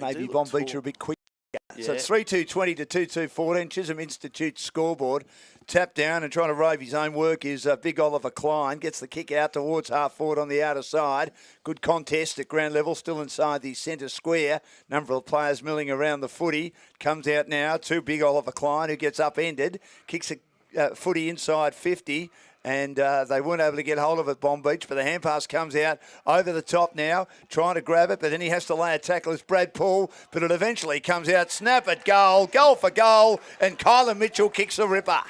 maybe Bonbeach are a bit quick. Yeah. So it's 3-2-20 to 2-2-14. Chisholm Institute scoreboard. Tap down and trying to rove his own work is big Oliver Klein. Gets the kick out towards half forward on the outer side. Good contest at ground level, still inside the centre square. Number of players milling around the footy. Comes out now to big Oliver Klein, who gets upended. Kicks a footy inside 50. And they weren't able to get hold of it, Bonbeach, but the hand pass comes out over the top now, trying to grab it, but then he has to lay a tackle. It's Brad Paul, but it eventually comes out. Snap it, goal for goal, and Kylan Mitchell kicks a ripper.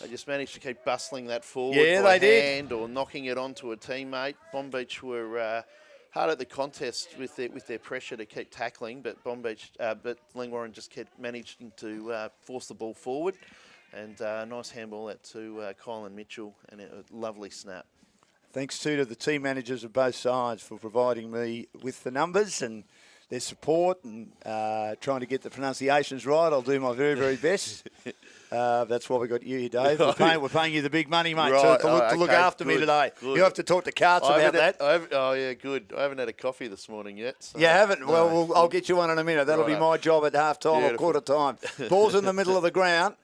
They just managed to keep bustling that forward by hand or knocking it onto a teammate. Bonbeach were hard at the contest with their pressure to keep tackling, but Langwarrin just kept managing to force the ball forward. And nice handball out to Kylan Mitchell, and a lovely snap. Thanks too to the team managers of both sides for providing me with the numbers and their support and trying to get the pronunciations right. I'll do my very, very best. That's why we got you here, Dave. We're paying you the big money, mate, right. to look after me today. Good. You have to talk to Carts about that. Good. I haven't had a coffee this morning yet. So. You haven't? Well, I'll get you one in a minute. That'll be my job at half-time or quarter time. Ball's in the middle of the ground.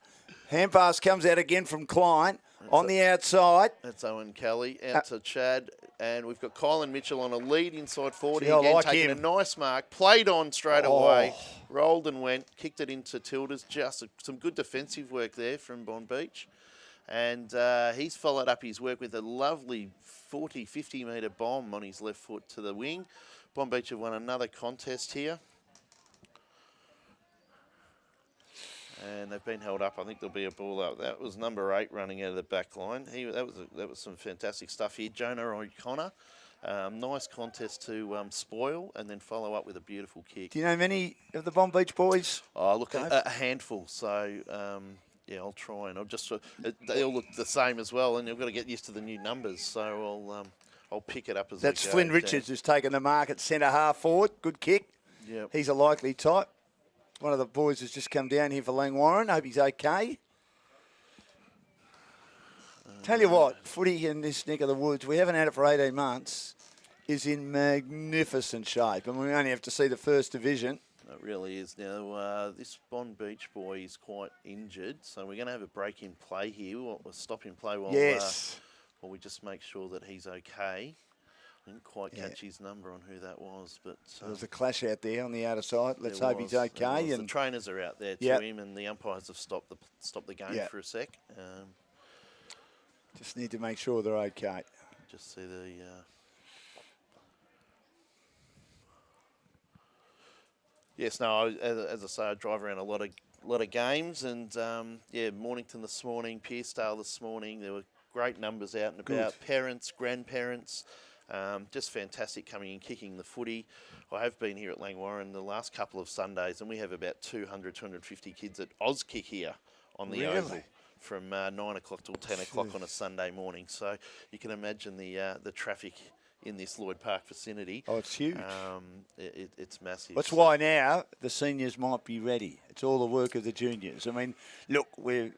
Hand pass comes out again from Klein on the outside. That's Owen Kelly out to Chad. And we've got Kylan Mitchell on a lead inside 40 again, taking a nice mark. Played on straight away. Rolled and went. Kicked it into Tilda's. Just some good defensive work there from Bonbeach. And he's followed up his work with a lovely 40, 50-metre bomb on his left foot to the wing. Bonbeach have won another contest here. And they've been held up. I think there'll be a ball out. That was number 8 running out of the back line. That was some fantastic stuff here. Jonah O'Connor, nice contest to spoil and then follow up with a beautiful kick. Do you know many of the Bonbeach boys? Oh, look, a handful. So I'll try and they all look the same as well, and you've got to get used to the new numbers. So I'll pick it up as that's Flynn Richards who's taken the mark at centre half forward. Good kick. Yep. He's a likely type. One of the boys has just come down here for Langwarrin. Hope he's okay. Tell you what, footy in this neck of the woods, we haven't had it for 18 months, is in magnificent shape. And we only have to see the first division. It really is. Now, this Bonbeach boy is quite injured, so we're going to have a break in play here. We'll stop in play while we just make sure that he's okay. I didn't quite catch his number on who that was, but there was a clash out there on the outer side. Let's hope he's okay. And the trainers are out there to him, and the umpires have stopped the game for a sec. Just need to make sure they're okay. Just see the. Yes, no. As I say, I drive around a lot of games, and Mornington this morning, Pearcedale this morning. There were great numbers out and about. Parents, grandparents. Just fantastic coming and kicking the footy. I have been here at Langwarrin the last couple of Sundays, and we have about 200, 250 kids at Auskick here on the Oval from 9 o'clock till 10 o'clock on a Sunday morning. So you can imagine the traffic in this Lloyd Park vicinity. Oh, it's huge. It's massive. That's why now the seniors might be ready. It's all the work of the juniors. I mean, look, we're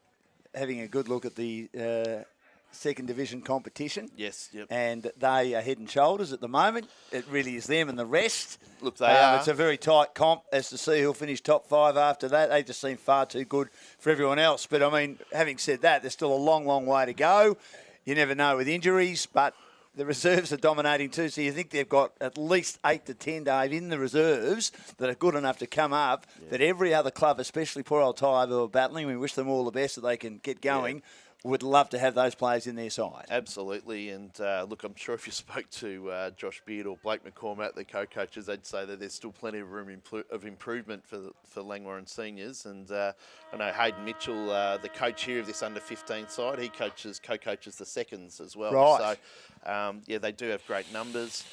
having a good look at the second division competition. Yes, yep. And they are head and shoulders at the moment. It really is them and the rest. Look, they are. It's a very tight comp as to see who'll finish top 5 after that. They just seem far too good for everyone else. But, I mean, having said that, there's still a long, long way to go. You never know with injuries, but the reserves are dominating too. So you think they've got at least 8 to 10, Dave, in the reserves that are good enough to come up. Yeah. That every other club, especially poor old Tyre, who are battling, we wish them all the best that they can get going. Yeah. Would love to have those players in their side. Absolutely. And look, I'm sure if you spoke to Josh Beard or Blake McCormack, the co-coaches, they'd say that there's still plenty of room of improvement for Langwarrin seniors. And I know Hayden Mitchell, the coach here of this under-15 side, he co-coaches the seconds as well. Right. So, they do have great numbers.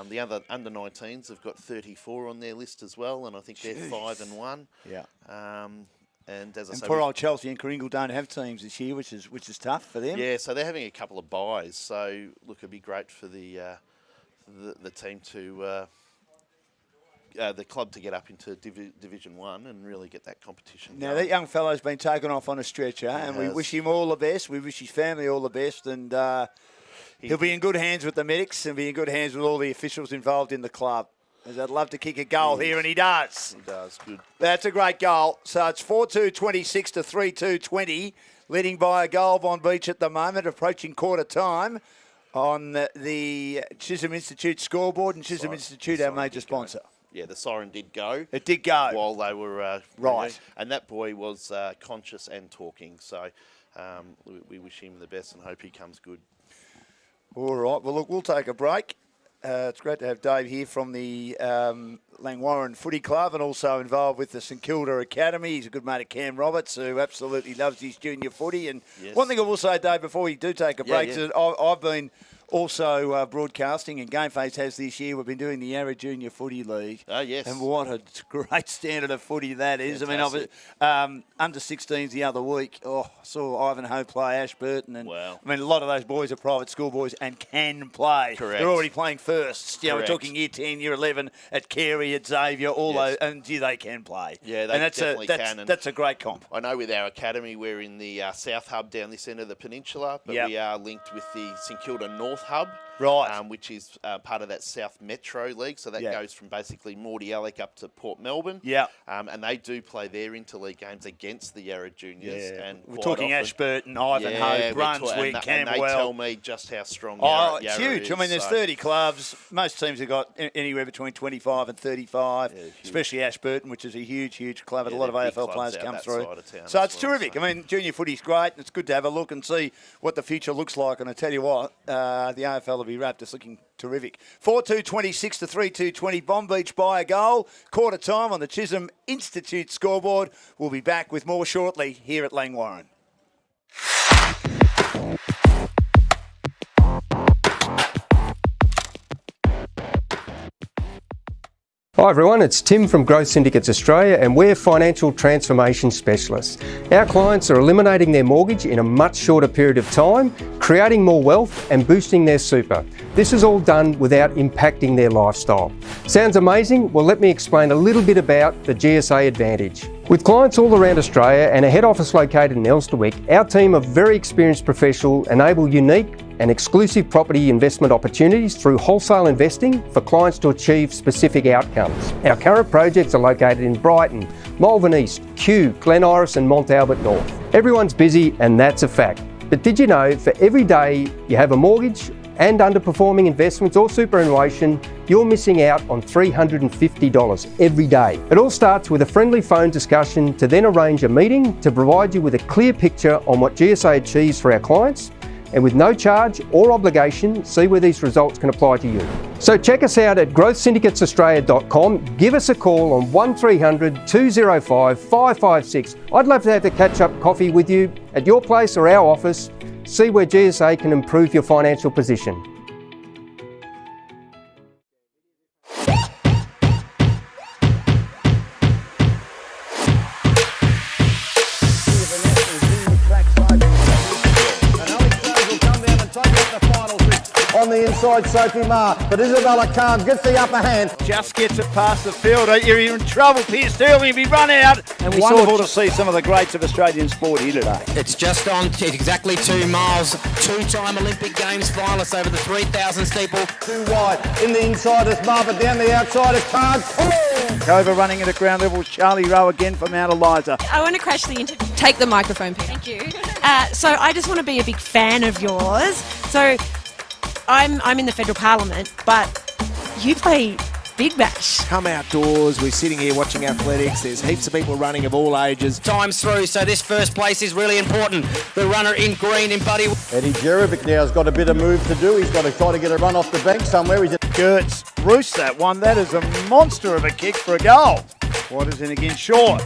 The other under-19s have got 34 on their list as well, and I think they're 5-1. Yeah. And as I say, poor old Chelsea and Kringle don't have teams this year, which is tough for them. Yeah, so they're having a couple of buys. So look, it'd be great for the team to the club to get up into Division 1 and really get that competition. Now that young fellow's been taken off on a stretcher, and we wish him all the best. We wish his family all the best, and he'll be in good hands with the medics and be in good hands with all the officials involved in the club. As I'd love to kick a goal here, and he does. He does, good. That's a great goal. So it's 4-2-26 to 3-2-20, leading by a goal Bonbeach at the moment, approaching quarter time on the Chisholm Institute scoreboard, and Chisholm Institute, our major sponsor. Yeah, the siren did go. It did go. While they were... right. And that boy was conscious and talking, so we wish him the best and hope he comes good. All right. Well, look, we'll take a break. It's great to have Dave here from the Langwarrin Footy Club and also involved with the St Kilda Academy. He's a good mate of Cam Roberts, who absolutely loves his junior footy. And one thing I will say, Dave, before we do take a break, is that I've been also broadcasting, and GameFace has this year. We've been doing the Yarra Junior Footy League. Oh, yes. And what a great standard of footy that is. Fantastic. I mean, under 16s the other week, I saw Ivanhoe play Ashburton. And wow. I mean, a lot of those boys are private school boys and can play. Correct. They're already playing firsts. You know, we're Correct. talking year 10, year 11 at Carey, at Xavier, all those, and they can play. Yeah, they definitely can. And that's a great comp. I know with our academy, we're in the South Hub down this end of the peninsula, but we are linked with the St Kilda North Hub. Right. Which is part of that South Metro League. So that goes from basically Mordialloc up to Port Melbourne. Yeah. And they do play their interleague games against the Yarra Juniors. Yeah. And we're talking Ashburton, Ivanhoe, Brunswick, Camberwell. And they tell me just how strong Yarra Yarra it's huge. is. I mean, there's 30 clubs. Most teams have got anywhere between 25 and 35, especially Ashburton, which is a huge, huge club. And a lot of AFL players come through. So it's terrific. I mean, junior footy's great, and it's good to have a look and see what the future looks like. And I tell you what, the AFL will be wrapped. It's looking terrific. 4-2-26 to 3-2-20. Bonbeach by a goal. Quarter time on the Chisholm Institute scoreboard. We'll be back with more shortly here at Langwarrin. Hi everyone, it's Tim from Growth Syndicates Australia, and we're financial transformation specialists. Our clients are eliminating their mortgage in a much shorter period of time, creating more wealth and boosting their super. This is all done without impacting their lifestyle. Sounds amazing? Well, let me explain a little bit about the GSA Advantage. With clients all around Australia and a head office located in Elsternwick, our team of very experienced professionals enable unique and exclusive property investment opportunities through wholesale investing for clients to achieve specific outcomes. Our current projects are located in Brighton, Malvern East, Kew, Glen Iris and Mont Albert North. Everyone's busy and that's a fact. But did you know for every day you have a mortgage and underperforming investments or superannuation, you're missing out on $350 every day. It all starts with a friendly phone discussion to then arrange a meeting to provide you with a clear picture on what GSA achieves for our clients, and with no charge or obligation, see where these results can apply to you. So check us out at growthsyndicatesaustralia.com. Give us a call on 1300 205 556. I'd love to have a catch-up coffee with you at your place or our office. See where GSA can improve your financial position. On the inside, Sophie Marr, but Isabella Khan gets the upper hand. Just gets it past the fielder. You're in trouble. Pierce Sterling will be run out. And wonderful to see some of the greats of Australian sport here today. It's just on exactly 2 miles. Two-time Olympic Games finalist over the 3,000 steeple. Too wide. In the inside is Marr, but down the outside is Khan. Over running it at ground level. Charlie Rowe again from Mount Eliza. I want to crash the interview. Take the microphone, Pete. Thank you. So I just want to be a big fan of yours. So I'm in the federal parliament, but you play Big Bash. Come outdoors, we're sitting here watching athletics, there's heaps of people running of all ages. Time's through, so this first place is really important. The runner in green in Buddy. Eddie Jerovic now has got a bit of move to do. He's got to try to get a run off the bank somewhere. He's Gertz roosts that one. That is a monster of a kick for a goal. Waters in again short.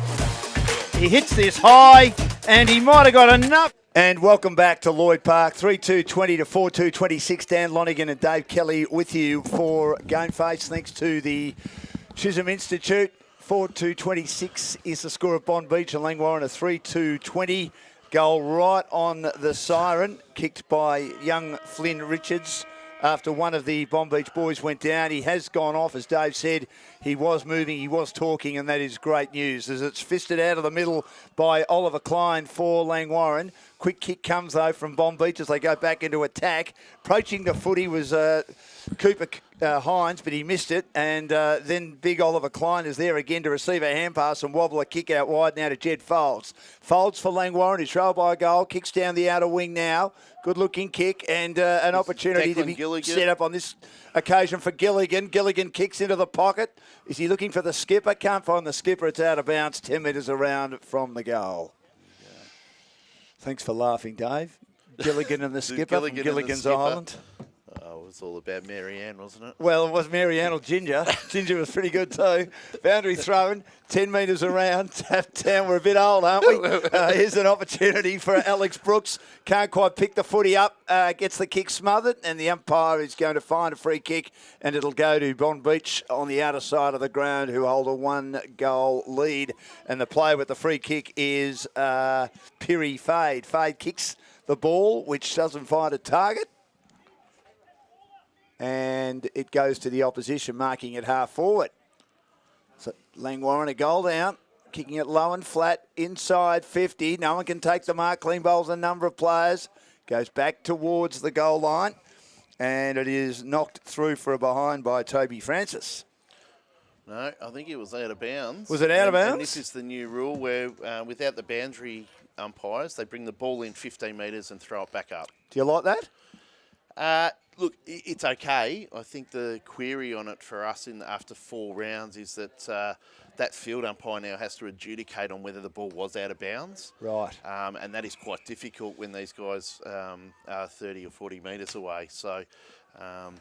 He hits this high, and he might have got enough. And welcome back to Lloyd Park, 3-2-20 to 4-2-26. Dan Lonigan and Dave Kelly with you for GameFace. Thanks to the Chisholm Institute. 4-2-26 is the score of Bonbeach and Langwarrin, a 3-2-20. Goal right on the siren, kicked by young Flynn Richards. After one of the Bonbeach boys went down, he has gone off, as Dave said. He was moving, he was talking, and that is great news as it's fisted out of the middle by Oliver Klein for Langwarrin. Quick kick comes, though, from Bonbeach as they go back into attack. Approaching the footy was Cooper Hines, but he missed it. And then big Oliver Klein is there again to receive a hand pass and wobble a kick out wide now to Jed Folds. Folds for Langwarrin, who's trailed by a goal. Kicks down the outer wing now. Good-looking kick and an opportunity to be set up on this occasion for Gilligan. Gilligan kicks into the pocket. Is he looking for the skipper? Can't find the skipper. It's out of bounds, 10 metres around from the goal. Thanks for laughing, Dave. Gilligan and the skipper from Gilligan's Island. Oh, it was all about Marianne, wasn't it? Well, it was Marianne or Ginger. Ginger was pretty good too. Boundary thrown, 10 metres around. Tapped down. We're a bit old, aren't we? Here's an opportunity for Alex Brooks. Can't quite pick the footy up. Gets the kick smothered, and the umpire is going to find a free kick, and it'll go to Bonbeach on the outer side of the ground, who hold a 1-goal lead. And the player with the free kick is Piri Fade. Fade kicks the ball, which doesn't find a target. And it goes to the opposition, marking it half forward. So Langwarrin a goal down, kicking it low and flat, inside 50. No one can take the mark. Clean bowls a number of players. Goes back towards the goal line. And it is knocked through for a behind by Toby Francis. No, I think it was out of bounds. Was it out of bounds? And this is the new rule where without the boundary umpires, they bring the ball in 15 metres and throw it back up. Do you like that? Look, it's okay. I think the query on it for us after 4 rounds is that that field umpire now has to adjudicate on whether the ball was out of bounds. Right. And that is quite difficult when these guys are 30 or 40 metres away. So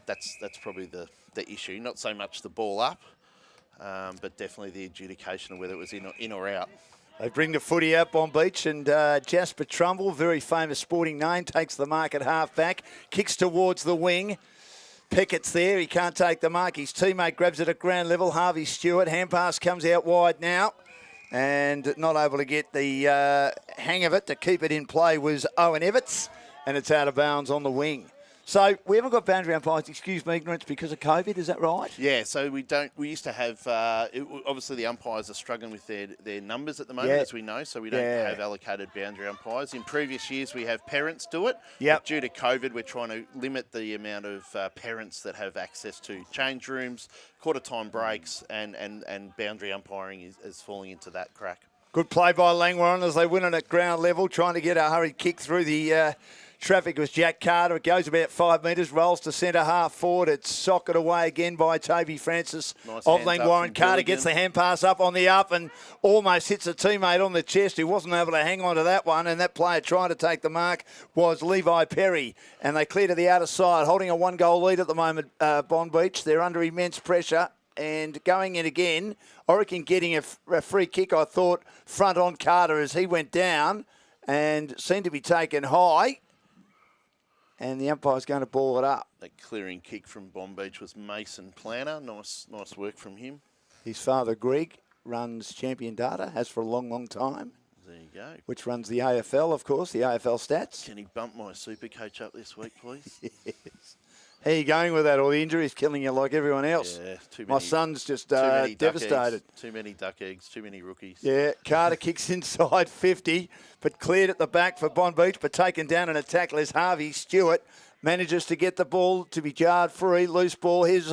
that's probably the issue. Not so much the ball up, but definitely the adjudication of whether it was in or out. They bring the footy out, Bonbeach, and Jasper Trumbull, very famous sporting name, takes the mark at half-back, kicks towards the wing. Pickett's there, he can't take the mark. His teammate grabs it at ground level, Harvey Stewart. Hand pass comes out wide now, and not able to get the hang of it to keep it in play was Owen Everts, and it's out of bounds on the wing. So we haven't got boundary umpires, excuse me, ignorance, because of COVID, is that right? Yeah, so we don't. We used to have, obviously the umpires are struggling with their numbers at the moment, as we know, so we don't have allocated boundary umpires. In previous years, we have parents do it. Yep. Due to COVID, we're trying to limit the amount of parents that have access to change rooms, quarter-time breaks, and boundary umpiring is falling into that crack. Good play by Langwarrin as they win it at ground level, trying to get a hurried kick through the traffic. Was Jack Carter. It goes about 5 metres, rolls to centre half forward. It's socked away again by Toby Francis of Langwarrin. Carter gets the hand pass up on the up and almost hits a teammate on the chest who wasn't able to hang on to that one. And that player trying to take the mark was Levi Perry. And they clear to the outer side, holding a 1-goal lead at the moment, Bonbeach. They're under immense pressure. And going in again, I reckon getting a free kick, I thought, front on Carter as he went down and seemed to be taken high. And the umpire's going to ball it up. That clearing kick from Bonbeach was Mason Planner. Nice work from him. His father, Greg, runs Champion Data, has for a long, long time. There you go. Which runs the AFL, of course, the AFL stats. Can he bump my super coach up this week, please? Yes. How are you going with that? All the injuries killing you like everyone else. Yeah, my son's just devastated. Too many duck eggs, too many rookies. Yeah, Carter kicks inside 50, but cleared at the back for Bonbeach, but taken down in a tackle as Harvey Stewart manages to get the ball to be jarred free. Loose ball. Here's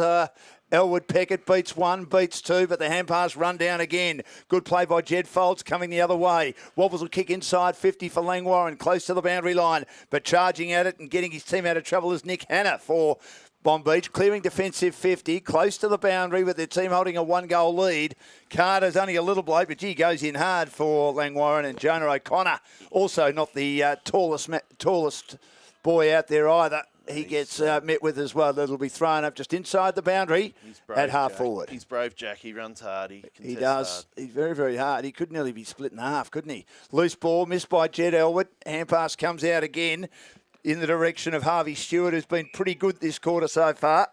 Elwood Peckett beats 1, beats 2, but the hand pass run down again. Good play by Jed Folds coming the other way. Wobbles will kick inside 50 for Langwarrin, close to the boundary line, but charging at it and getting his team out of trouble is Nick Hanna for Bonbeach, clearing defensive 50, close to the boundary with their team holding a 1-goal lead. Carter's only a little bloke, but gee, goes in hard for Langwarrin, and Jonah O'Connor, also not the tallest boy out there either. He gets met with as well. It'll be thrown up just inside the boundary at half forward. He's brave, Jack. He runs hard. He does. Hard. He's very, very hard. He could nearly be split in half, couldn't he? Loose ball, missed by Jed Elwood. Hand pass comes out again in the direction of Harvey Stewart, who's been pretty good this quarter so far.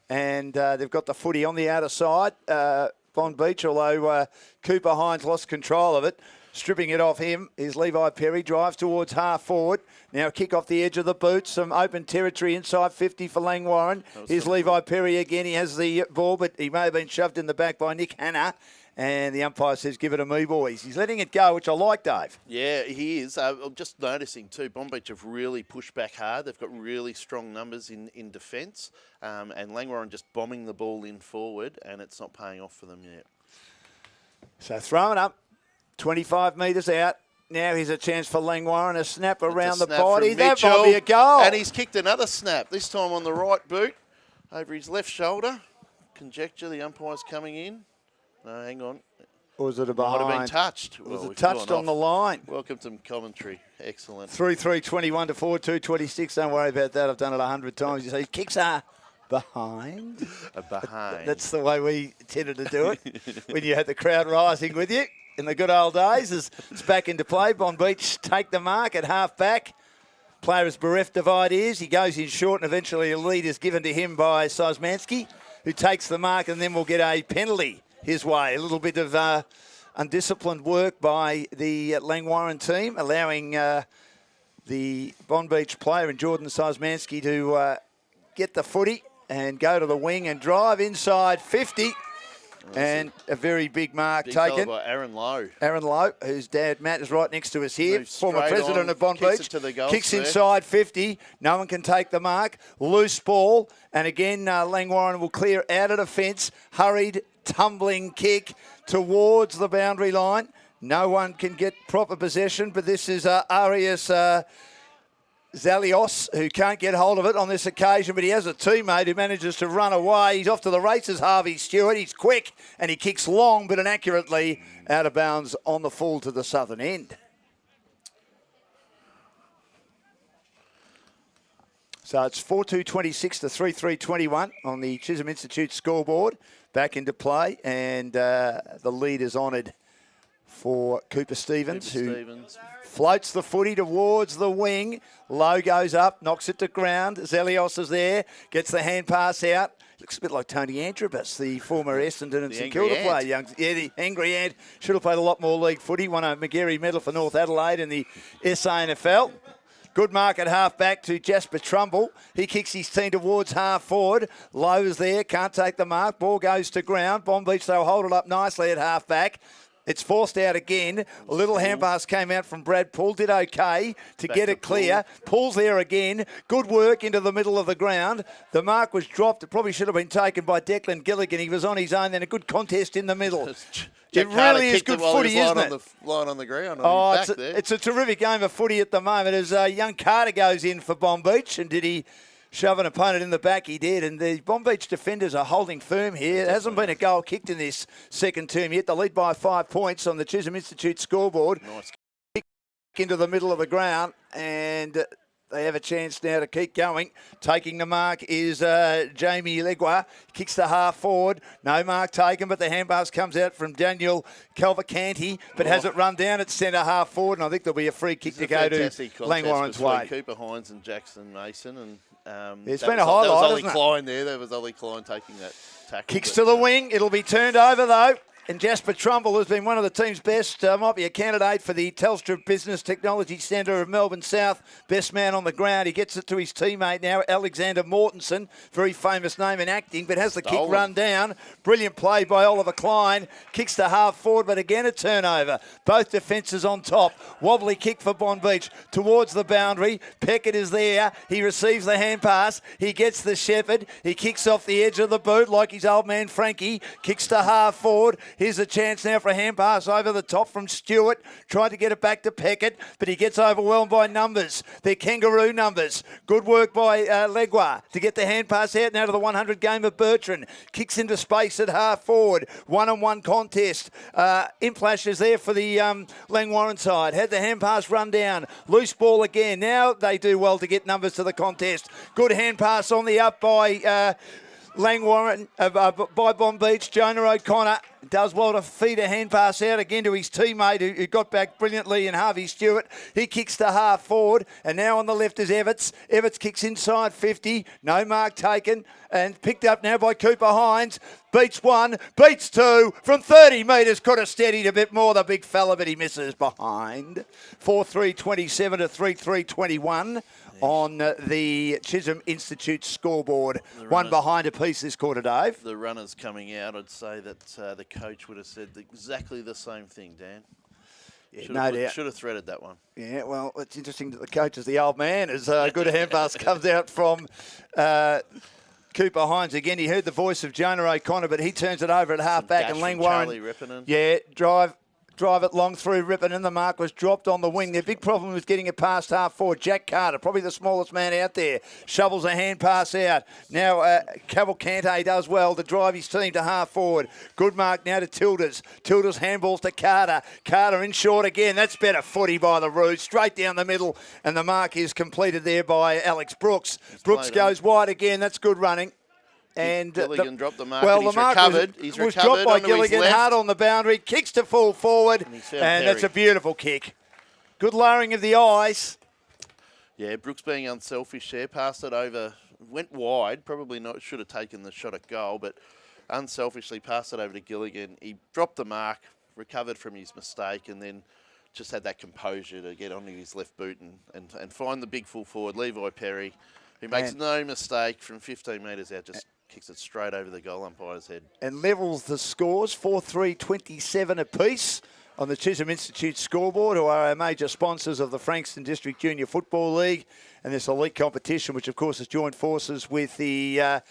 And they've got the footy on the outer side. Bonbeach, although Cooper Hines lost control of it. Stripping it off him is Levi Perry. Drives towards half forward. Now kick off the edge of the boot. Some open territory inside 50 for Langwarrin. Here's Levi Perry again. He has the ball, but he may have been shoved in the back by Nick Hanna. And the umpire says, give it to me, boys. He's letting it go, which I like, Dave. Yeah, he is. I'm just noticing, too, Bonbeach have really pushed back hard. They've got really strong numbers in defence. And Langwarrin just bombing the ball in forward, and it's not paying off for them yet. So throwing up, 25 metres out. Now here's a chance for Langwarrin. A snap around the body. That might be a goal. And he's kicked another snap, this time on the right boot, over his left shoulder. Conjecture the umpire's coming in. No, hang on. Or was it a behind? Might have been touched. Was it touched on the line? Welcome to commentary. Excellent. 3-3-21 to 4-2-26. Don't worry about that. I've done it 100 times. You say kicks are behind. Behind. That's the way we tended to do it when you had the crowd rising with you in the good old days. It's back into play. Bonbeach take the mark at half back. Player is bereft of ideas. He goes in short, and eventually a lead is given to him by Sosmansky, who takes the mark, and then we'll get a penalty his way. A little bit of undisciplined work by the Langwarrin team, allowing the Bonbeach player and Jordan Sosmansky to get the footy and go to the wing and drive inside 50. And a very big mark taken by Aaron Lowe. Aaron Lowe, whose dad Matt is right next to us here, former president of Bonbeach. Kicks inside 50. No one can take the mark. Loose ball. And again, Langwarrin will clear out of defence. Hurried, tumbling kick towards the boundary line. No one can get proper possession, but this is Arias Zalios, who can't get hold of it on this occasion, but he has a teammate who manages to run away. He's off to the races, Harvey Stewart. He's quick, and he kicks long, but inaccurately out of bounds on the full to the southern end. So it's 4-2-26 to 3-3-21 on the Chisholm Institute scoreboard. Back into play, and the lead is honoured for Cooper Stevens, floats the footy towards the wing. Low goes up, knocks it to ground. Zelios is there, gets the hand pass out. Looks a bit like Tony Antrobus, the former Essendon and St Kilda player. The angry ant. Should have played a lot more league footy. Won a McGarry medal for North Adelaide in the SANFL. Good mark at half back to Jasper Trumbull. He kicks his team towards half forward. Lowe's there, can't take the mark. Ball goes to ground. Bonbeach, they'll hold it up nicely at half back. It's forced out again. A little hand pass came out from Brad Poole. Did okay to get it clear. Pool's there again. Good work into the middle of the ground. The mark was dropped. It probably should have been taken by Declan Gilligan. He was on his own. Then a good contest in the middle. It really is good footy, isn't it? Lying on the ground. It's a terrific game of footy at the moment as young Carter goes in for Bonbeach. And did he shove an opponent in the back? He did. And the Bonbeach defenders are holding firm here. There hasn't been a goal kicked in this second term yet. They lead by 5 points on the Chisholm Institute scoreboard. Nice kick into the middle of the ground, and they have a chance now to keep going. Taking the mark is Jamie Legua. Kicks the half forward. No mark taken, but the hand pass comes out from Daniel Calvacanti, but has it run down at centre half forward, and I think there'll be a free kick to go to Langwarrin's way. Cooper Hines and Jackson Mason, and it's been a highlight, there was Ollie hasn't Klein there. There was Ollie Klein taking that tackle. Kicks to the wing. It'll be turned over, though. And Jasper Trumbull has been one of the team's best, might be a candidate for the Telstra Business Technology Centre of Melbourne South. Best man on the ground. He gets it to his teammate now, Alexander Mortensen. Very famous name in acting, but has the kick run down. Brilliant play by Oliver Klein. Kicks to half forward, but again a turnover. Both defences on top. Wobbly kick for Bonbeach towards the boundary. Peckett is there. He receives the hand pass. He gets the shepherd. He kicks off the edge of the boot like his old man Frankie. Kicks to half forward. Here's a chance now for a hand pass over the top from Stewart. Tried to get it back to Peckett, but he gets overwhelmed by numbers. They're kangaroo numbers. Good work by Legua to get the hand pass out now to the 100 game of Bertrand. Kicks into space at half forward. One-on-one contest. Implash is there for the Langwarrin side. Had the hand pass run down. Loose ball again. Now they do well to get numbers to the contest. Good hand pass on the up by Langwarrin, by Bonbeach. Jonah O'Connor Does well to feed a hand pass out again to his teammate who got back brilliantly in Harvey Stewart. He kicks to half forward, and now on the left is Everts. Everts kicks inside 50. No mark taken, and picked up now by Cooper Hines. Beats one, beats two. From 30 metres, could have steadied a bit more, the big fella, but he misses behind. 4-3-27 to 3-3-21. On the Chisholm Institute scoreboard. One behind a piece this quarter, Dave. The runners coming out, I'd say that the coach would have said exactly the same thing, Dan. Yeah, no doubt. Should have threaded that one. Yeah, well, it's interesting that the coach is the old man as good a hand pass comes out from Cooper Hines. Again, he heard the voice of Jonah O'Connor, but he turns it over at half-back, and Langwarrin. Yeah, drive it long through Rippon, the mark was dropped on the wing. Their big problem was getting it past half forward. Jack Carter, probably the smallest man out there, shovels a hand pass out. Now Cavalcante does well to drive his team to half forward. Good mark now to Tilders. Tilders handballs to Carter. Carter in short again. That's better footy by the Roos. Straight down the middle, and the mark is completed there by Alex Brooks. Brooks goes wide again. That's good running. And Gilligan dropped the mark. Well, he's the mark recovered. was dropped by Gilligan, hard on the boundary, kicks to full forward, and that's a beautiful kick. Good lowering of the eyes. Yeah, Brooks being unselfish there, passed it over, went wide, probably not should have taken the shot at goal, but unselfishly passed it over to Gilligan. He dropped the mark, recovered from his mistake, and then just had that composure to get onto his left boot and find the big full forward, Levi Perry, who makes no mistake from 15 metres out, just kicks it straight over the goal umpire's head. And levels the scores, 4-3-27 apiece on the Chisholm Institute scoreboard, who are our major sponsors of the Frankston District Junior Football League and this elite competition, which of course has joined forces with the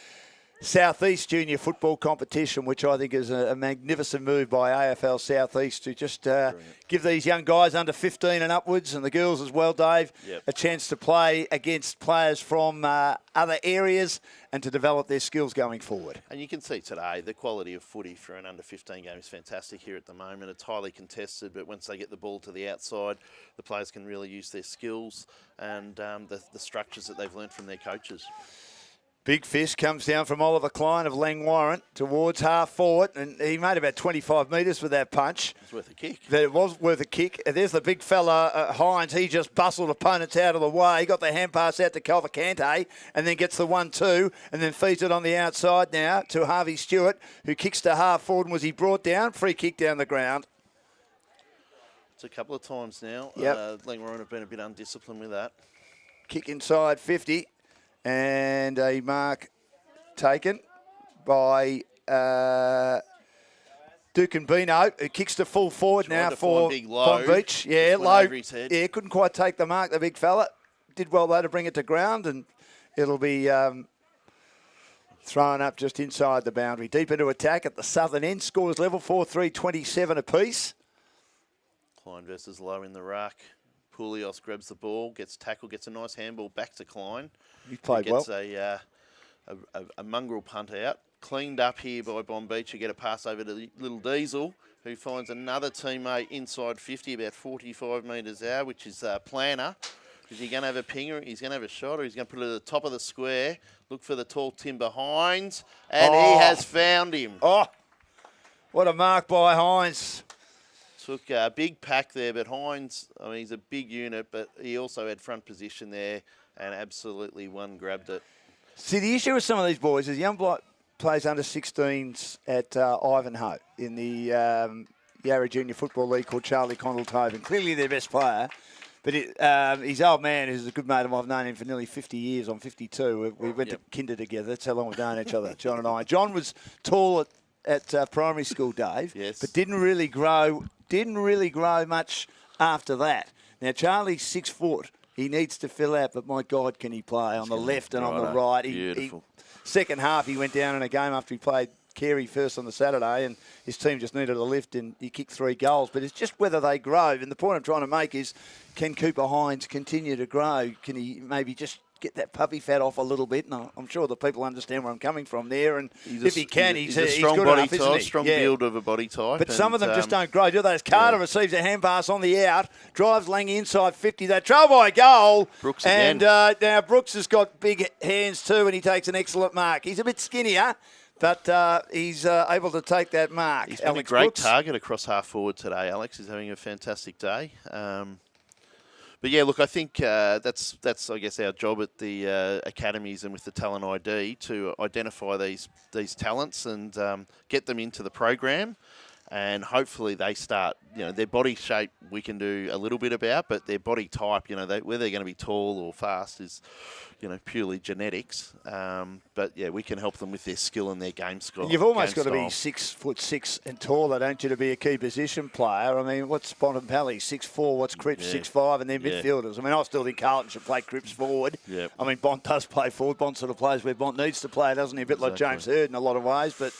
Southeast Junior Football Competition, which I think is a magnificent move by AFL Southeast to just give these young guys under 15 and upwards, and the girls as well, Dave, a chance to play against players from other areas and to develop their skills going forward. And you can see today the quality of footy for an under-15 game is fantastic here at the moment. It's highly contested, but once they get the ball to the outside, the players can really use their skills and the structures that they've learnt from their coaches. Big fist comes down from Oliver Klein of Langwarrin towards half forward, and he made about 25 metres with that punch. It was worth a kick. It was worth a kick. There's the big fella, Hines. He just bustled opponents out of the way. He got the hand pass out to Cavalcante and then gets the 1-2 and then feeds it on the outside now to Harvey Stewart, who kicks to half forward. And was he brought down? Free kick down the ground. It's a couple of times now. Langwarrin have been a bit undisciplined with that. Kick inside 50. And a mark taken by Ducanbino, who kicks to full forward now for Bonbeach. Yeah, low. Yeah, couldn't quite take the mark, the big fella. Did well, though, to bring it to ground, and it'll be thrown up just inside the boundary. Deep into attack at the southern end. Scores level, 4-3-27 apiece. Klein versus Low in the ruck. Poulios grabs the ball, gets tackled, gets a nice handball back to Klein. He played well. Gets a mongrel punt out. Cleaned up here by Bonbeach. You get a pass over to Little Diesel, who finds another teammate inside 50, about 45 metres out, which is Planner. Is he going to have a pinger? He's going to have a shot, or he's going to put it at the top of the square. Look for the tall Timber Hines, and he has found him. Oh, what a mark by Hines. Took a big pack there, but Hines, I mean, he's a big unit, but he also had front position there and absolutely grabbed it. See, the issue with some of these boys is young bloke plays under 16s at Ivanhoe in the Yarra Junior Football League called Charlie Condell-Tobin. Clearly their best player, but his old man, who's a good mate of mine, I've known him for nearly 50 years. I'm 52. We went to kinder together. That's how long we've known each other, John and I. John was tall at primary school, Dave, but didn't really grow much after that. Now, Charlie's 6 foot. He needs to fill out, but my God, can he play on the left and on the right. Beautiful. Second half, he went down in a game after he played Carey first on the Saturday, and his team just needed a lift, and he kicked 3 goals. But it's just whether they grow. And the point I'm trying to make is, can Cooper Hines continue to grow? Can he maybe just get that puppy fat off a little bit? And I'm sure the people understand where I'm coming from there. And if he can, he's a strong body enough, type, strong build of a body type. But some of them just don't grow, do they? As Carter receives a hand pass on the out, drives Lang inside 50. They trail by a goal. Brooks and now Brooks has got big hands too, and he takes an excellent mark. He's a bit skinnier, But he's able to take that mark. He's been Alex a great Brooks. target across half forward today, Alex. He's having a fantastic day. But yeah, look, I think that's I guess our job at the academies and with the talent ID to identify these talents and get them into the program, and hopefully they start. Their body shape we can do a little bit about, but their body type, whether they're going to be tall or fast is, purely genetics. But yeah, we can help them with their skill and their game style. You've almost got to be 6'6" and taller, don't you, to be a key position player? I mean, what's Bonbeach, 6'4", what's Cripps, 6'5", and then midfielders. I mean, I still think Carlton should play Cripps forward. Yep. I mean, Bont does play forward. Bont sort of plays where Bont needs to play, doesn't he? A bit like James Hird in a lot of ways, but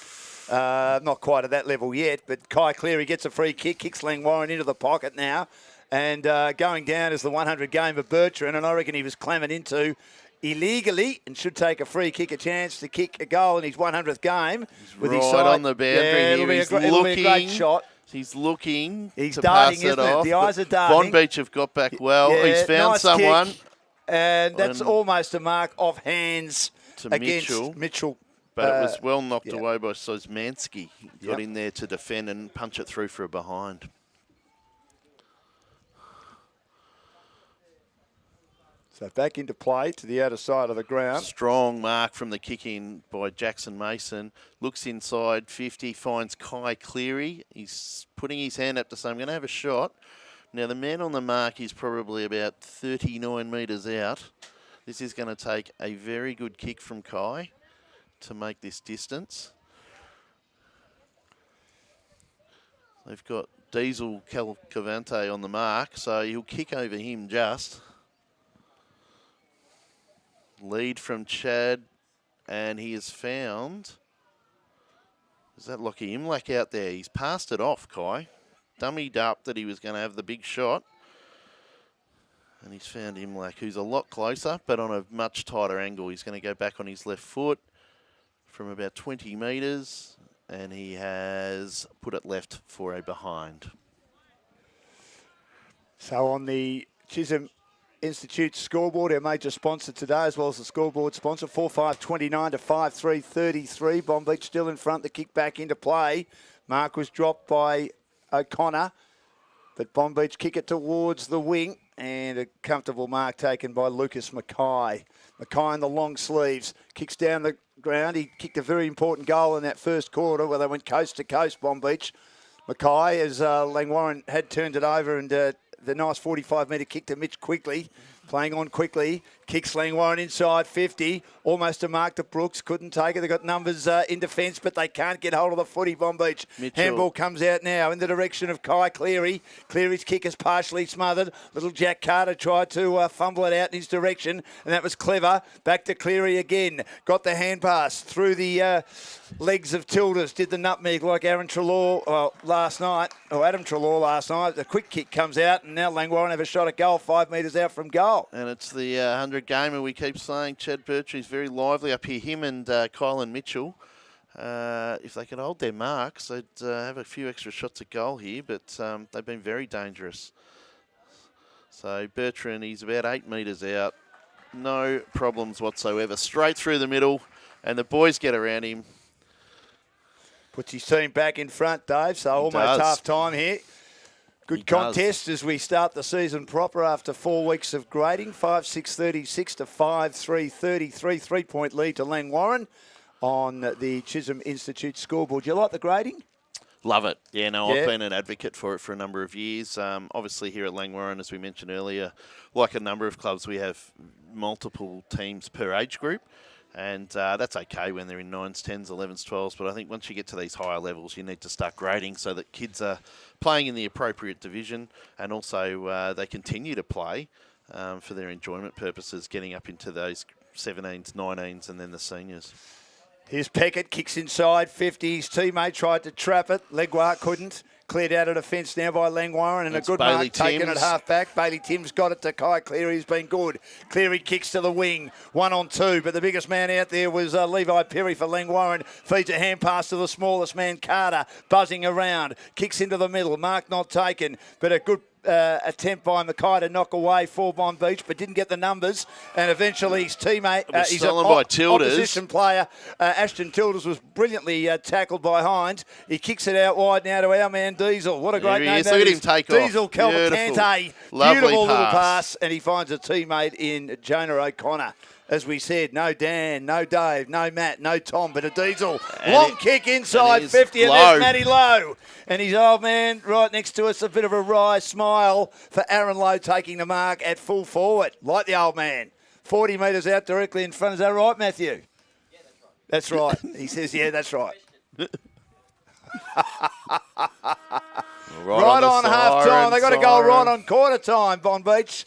not quite at that level yet. But Kai Cleary gets a free kick, kicks Langwarrin into the pocket now, and going down is the 100 game of Bertrand, and I reckon he was clamoured into illegally and should take a free kick, a chance to kick a goal in his 100th game. With right his side on the boundary here. It'll be a great shot. He's looking. He's to darting, pass it isn't off. it? The eyes are darting. Bonbeach have got back well. Yeah, He's found nice someone. Kick, and that's almost a mark off hands to against Mitchell. But it was well knocked away by Sosmansky. He got in there to defend and punch it through for a behind. So back into play to the outer side of the ground. Strong mark from the kick in by Jackson Mason. Looks inside 50, finds Kai Cleary. He's putting his hand up to say, I'm going to have a shot. Now the man on the mark is probably about 39 metres out. This is going to take a very good kick from Kai to make this distance. They've got Diesel Calcavante on the mark, so he'll kick over him just. Lead from Chad, and he has found, is that Lockie Imlach out there? He's passed it off, Kai. Dummied up that he was going to have the big shot. And he's found Imlach, who's a lot closer, but on a much tighter angle. He's going to go back on his left foot from about 20 metres, and he has put it left for a behind. So on the Chisholm Institute scoreboard, our major sponsor today, as well as the scoreboard sponsor, 4-5-29 to 5-3-33. Bonbeach still in front, the kick back into play. Mark was dropped by O'Connor, but Bonbeach kick it towards the wing, and a comfortable mark taken by Lucas Mackay. Mackay in the long sleeves, kicks down the ground. He kicked a very important goal in that first quarter where they went coast to coast, Bonbeach. Mackay, as Langwarrin had turned it over, and the nice 45-metre kick to Mitch Quigley, playing on quickly. Kicks Langwarrin inside 50, almost a mark to Brooks, couldn't take it. They've got numbers in defence, but they can't get hold of the footy, Bonbeach. Handball comes out now in the direction of Kai Cleary. Cleary's kick is partially smothered. Little Jack Carter tried to fumble it out in his direction, and that was clever. Back to Cleary again. Got the hand pass through the legs of Tilders. Did the nutmeg like Aaron Treloar last night, or Adam Treloar last night. The quick kick comes out, and now Langwarrin have a shot at goal 5 metres out from goal. And it's the 100 gamer we keep saying. Chad Bertry's very lively up here. Him and Kylan Mitchell, if they can hold their marks, they'd have a few extra shots at goal here, but they've been very dangerous. So Bertrand, he's about 8 metres out. No problems whatsoever. Straight through the middle, and the boys get around him. Puts his team back in front, Dave, so almost half time here. Good contest as we start the season proper after 4 weeks of grading. 5-6-36 to 5-3-33. 3-point lead to Langwarrin on the Chisholm Institute scoreboard. Do you like the grading? Love it. Yeah, no, I've been an advocate for it for a number of years. Obviously here at Langwarrin, as we mentioned earlier, like a number of clubs, we have multiple teams per age group. And that's okay when they're in 9s, 10s, 11s, 12s. But I think once you get to these higher levels, you need to start grading so that kids are playing in the appropriate division, and also they continue to play for their enjoyment purposes, getting up into those 17s, 19s, and then the seniors. Here's Peckett, kicks inside 50. His teammate tried to trap it. Legwar couldn't. Cleared out of defence now by Langwarrin, and That's a good Bailey mark taken Timms. at half-back. Bailey Timms got it to Kai Cleary, who's been good. Cleary kicks to the wing, 1-on-2, but the biggest man out there was Levi Perry for Langwarrin. Feeds a hand pass to the smallest man, Carter, buzzing around. Kicks into the middle, mark not taken, but a good attempt by Mackay to knock away for Bonbeach, but didn't get the numbers. And eventually his teammate, his opposition player, Ashton Tilders, was brilliantly tackled by Hines. He kicks it out wide now to our man Diesel. What a great name that is. Look at him take Diesel off. Calvacante. Beautiful little pass, and he finds a teammate in Jonah O'Connor. As we said, no Dan, no Dave, no Matt, no Tom, but a Diesel. Long kick inside 50, and there's Matty Lowe. And his old man right next to us, a bit of a wry smile for Aaron Lowe taking the mark at full forward, like the old man. 40 metres out directly in front. Is that right, Matthew? Yeah, that's right. That's right. He says, yeah, that's right. right on half time. They got to go right on quarter time, Bonbeach.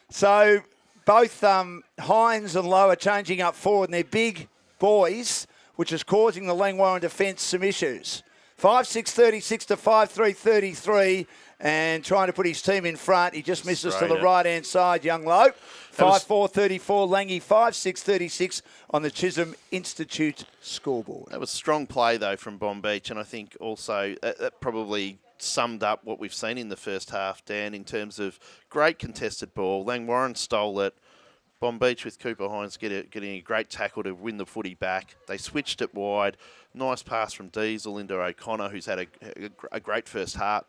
So both Hines and Lowe are changing up forward, and they're big boys, which is causing the Langwarrin defence some issues. 5-6-36 to 5-3-33, and trying to put his team in front. He just misses to the right-hand side, young Lowe. 5-4-34, Langy, 5-6-36 on the Chisholm Institute scoreboard. That was strong play, though, from Bonbeach, and I think also that probably summed up what we've seen in the first half, Dan, in terms of great contested ball. Langwarrin stole it. Bonbeach with Cooper Hines getting a great tackle to win the footy back. They switched it wide. Nice pass from Diesel into O'Connor, who's had a great first half,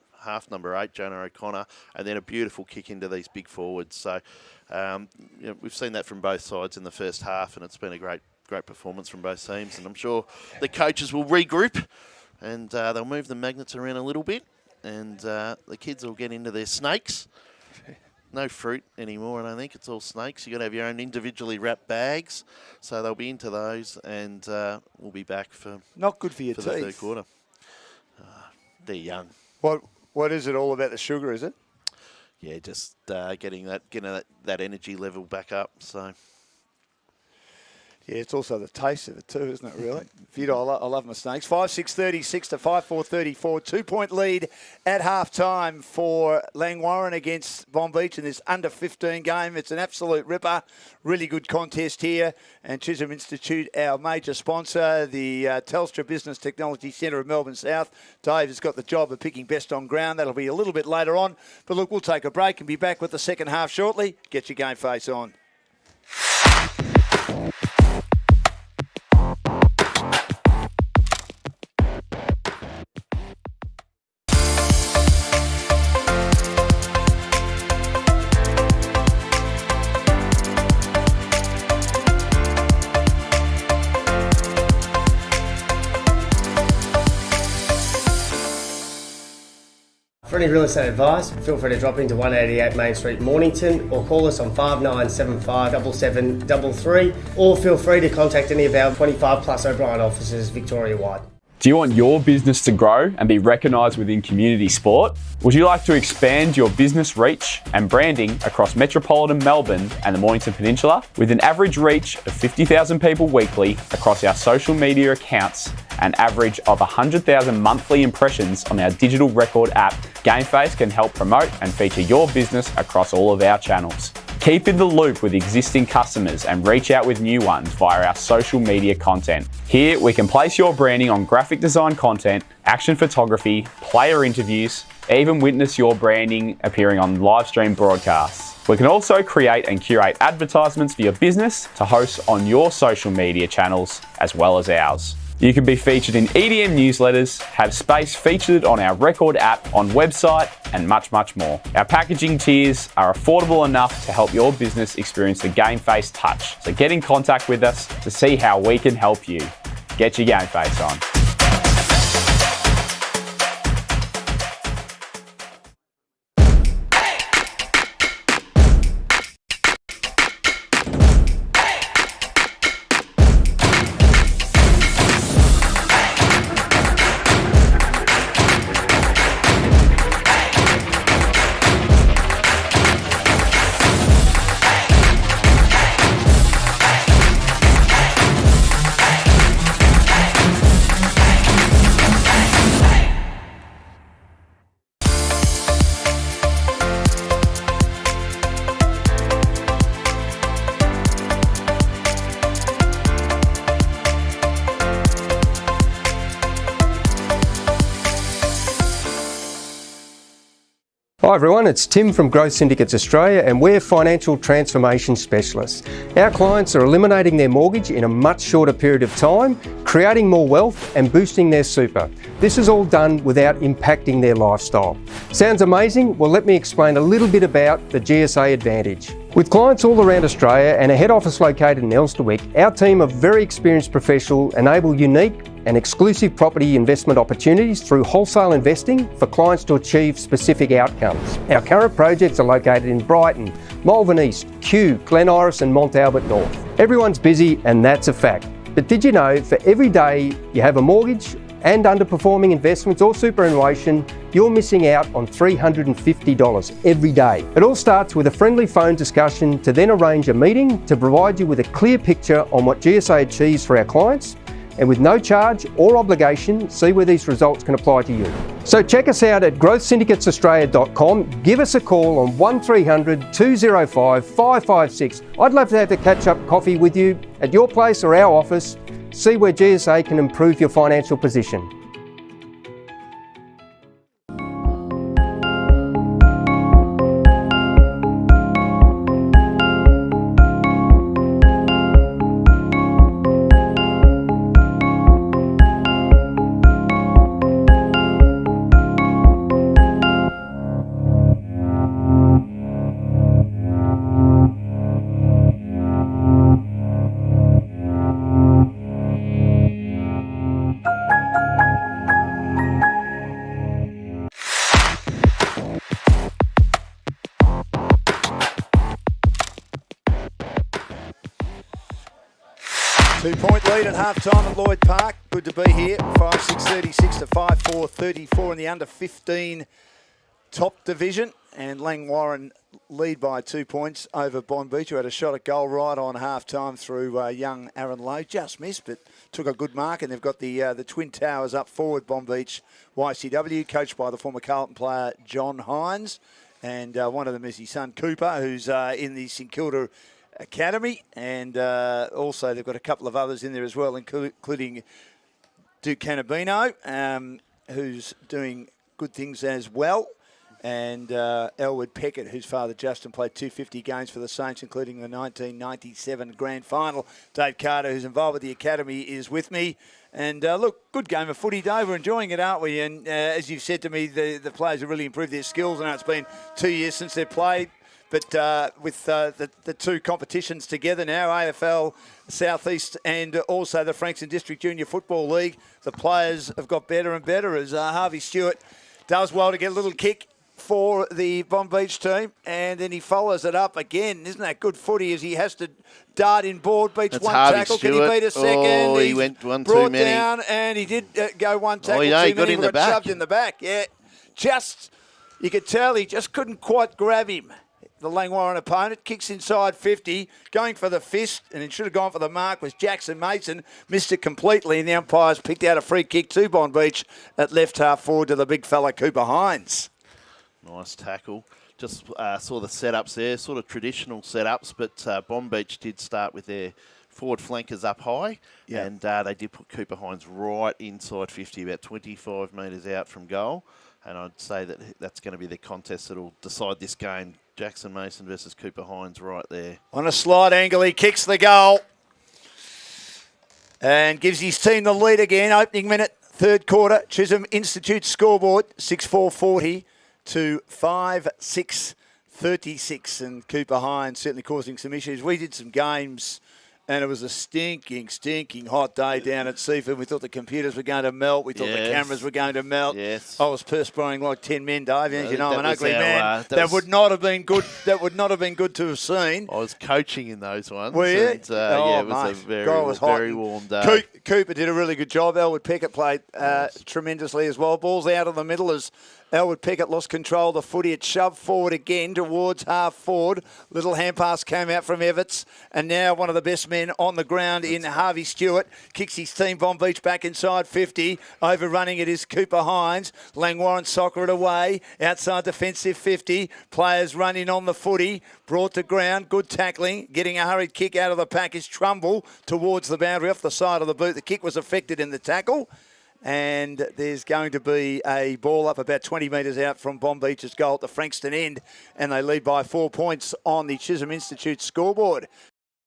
number 8, Jonah O'Connor, and then a beautiful kick into these big forwards. So we've seen that from both sides in the first half, and it's been a great performance from both teams. And I'm sure the coaches will regroup, and they'll move the magnets around a little bit, and the kids will get into their snakes. No fruit anymore, and I think it's all snakes. You've got to have your own individually wrapped bags, so they'll be into those, and we'll be back for not good for your teeth. The third quarter. They're young. What is it all about the sugar? Is it? Yeah, just getting that energy level back up. So. Yeah, it's also the taste of it too, isn't it, really? I love my snakes. 5-6-36 to 5-4-34. 2-point lead at half-time for Langwarrin against Bonbeach in this under-15 game. It's an absolute ripper. Really good contest here. And Chisholm Institute, our major sponsor, the Telstra Business Technology Centre of Melbourne South. Dave has got the job of picking best on ground. That'll be a little bit later on. But look, we'll take a break and be back with the second half shortly. Get your game face on. For any real estate advice, feel free to drop into 188 Main Street, Mornington, or call us on 5975 7733, or feel free to contact any of our 25 plus O'Brien offices Victoria-wide. Do you want your business to grow and be recognised within community sport? Would you like to expand your business reach and branding across metropolitan Melbourne and the Mornington Peninsula? With an average reach of 50,000 people weekly across our social media accounts, an average of 100,000 monthly impressions on our digital record app, GameFace can help promote and feature your business across all of our channels. Keep in the loop with existing customers and reach out with new ones via our social media content. Here, we can place your branding on graphic design content, action photography, player interviews, even witness your branding appearing on live stream broadcasts. We can also create and curate advertisements for your business to host on your social media channels as well as ours. You can be featured in EDM newsletters, have space featured on our record app, on website, and much, much more. Our packaging tiers are affordable enough to help your business experience the GameFace touch. So get in contact with us to see how we can help you. Get your GameFace on. Hi everyone, it's Tim from Growth Syndicates Australia and we're financial transformation specialists. Our clients are eliminating their mortgage in a much shorter period of time, creating more wealth and boosting their super. This is all done without impacting their lifestyle. Sounds amazing? Well, let me explain a little bit about the GSA Advantage. With clients all around Australia and a head office located in Elsternwick, our team of very experienced professionals enable unique and exclusive property investment opportunities through wholesale investing for clients to achieve specific outcomes. Our current projects are located in Brighton, Malvern East, Kew, Glen Iris and Mont Albert North. Everyone's busy and that's a fact. But did you know for every day you have a mortgage and underperforming investments or superannuation, you're missing out on $350 every day. It all starts with a friendly phone discussion to then arrange a meeting to provide you with a clear picture on what GSA achieves for our clients, and with no charge or obligation, see where these results can apply to you. So check us out at growthsyndicatesaustralia.com. Give us a call on 1300 205 556. I'd love to have a catch-up coffee with you at your place or our office. See where GSA can improve your financial position. Two-point lead at half-time at Lloyd Park. Good to be here. 5-6-36 to 5-4-34 in the under-15 top division. And Langwarrin lead by 2 points over Bonbeach, who had a shot at goal right on half-time through young Aaron Lowe. Just missed, but took a good mark. And they've got the Twin Towers up forward, Bonbeach YCW, coached by the former Carlton player John Hines. And one of them is his son Cooper, who's in the St Kilda Academy, and also they've got a couple of others in there as well, including Duke Cannabino, who's doing good things as well, and Elwood Peckett, whose father Justin played 250 games for the Saints, including the 1997 Grand Final. Dave Carter, who's involved with the Academy, is with me. And look, good game of footy, Dave. We're enjoying it, aren't we? And as you've said to me, the players have really improved their skills. I know it's been 2 years since they've played. But with the two competitions together now, AFL Southeast and also the Frankston District Junior Football League, the players have got better and better as Harvey Stewart does well to get a little kick for the Bonbeach team, and then he follows it up again. Isn't that good footy as he has to dart in board, beats That's one Harvey tackle. Stewart. Can he beat a second? Oh, he He's went one brought too many. down, and he did go one tackle. Yeah, he too got many, in the but back. shoved in the back, yeah. You could tell he just couldn't quite grab him. The Langwarrin opponent kicks inside 50, going for the fist, and it should have gone for the mark, was Jackson Mason. Missed it completely, and the umpires picked out a free kick to Bonbeach at left half forward to the big fella Cooper Hines. Nice tackle. Just saw the setups there, sort of traditional setups, but Bonbeach did start with their forward flankers up high, and they did put Cooper Hines right inside 50, about 25 metres out from goal. And I'd say that that's going to be the contest that will decide this game. Jackson Mason versus Cooper Hines right there. On a slight angle, he kicks the goal and gives his team the lead again. Opening minute, third quarter. Chisholm Institute scoreboard, 6-4-40 to 5-6-36. And Cooper Hines certainly causing some issues. We did some games, and it was a stinking hot day down at Seaford. We thought the computers were going to melt. We thought the cameras were going to melt. Yes. I was perspiring like 10 men, Dave. As you know, I'm an ugly man. that That would not have been good. That would not have been good to have seen. I was coaching in those ones. Were you? And, yeah, it was a very warm day. Cooper did a really good job. Elwood Peckett played tremendously as well. Ball's out of the middle as Elwood Peckett lost control of the footy. It shoved forward again towards half forward. Little hand pass came out from Everts. And now one of the best men on the ground in Harvey Stewart. Kicks his team, Bonbeach, back inside 50. Overrunning it is Cooper Hines. Langwarrin soccer it away. Outside defensive 50. Players running on the footy. Brought to ground. Good tackling. Getting a hurried kick out of the pack is Trumbull towards the boundary off the side of the boot. The kick was affected in the tackle. And there's going to be a ball up about 20 metres out from Bonbeach's goal at the Frankston end. And they lead by 4 points on the Chisholm Institute scoreboard.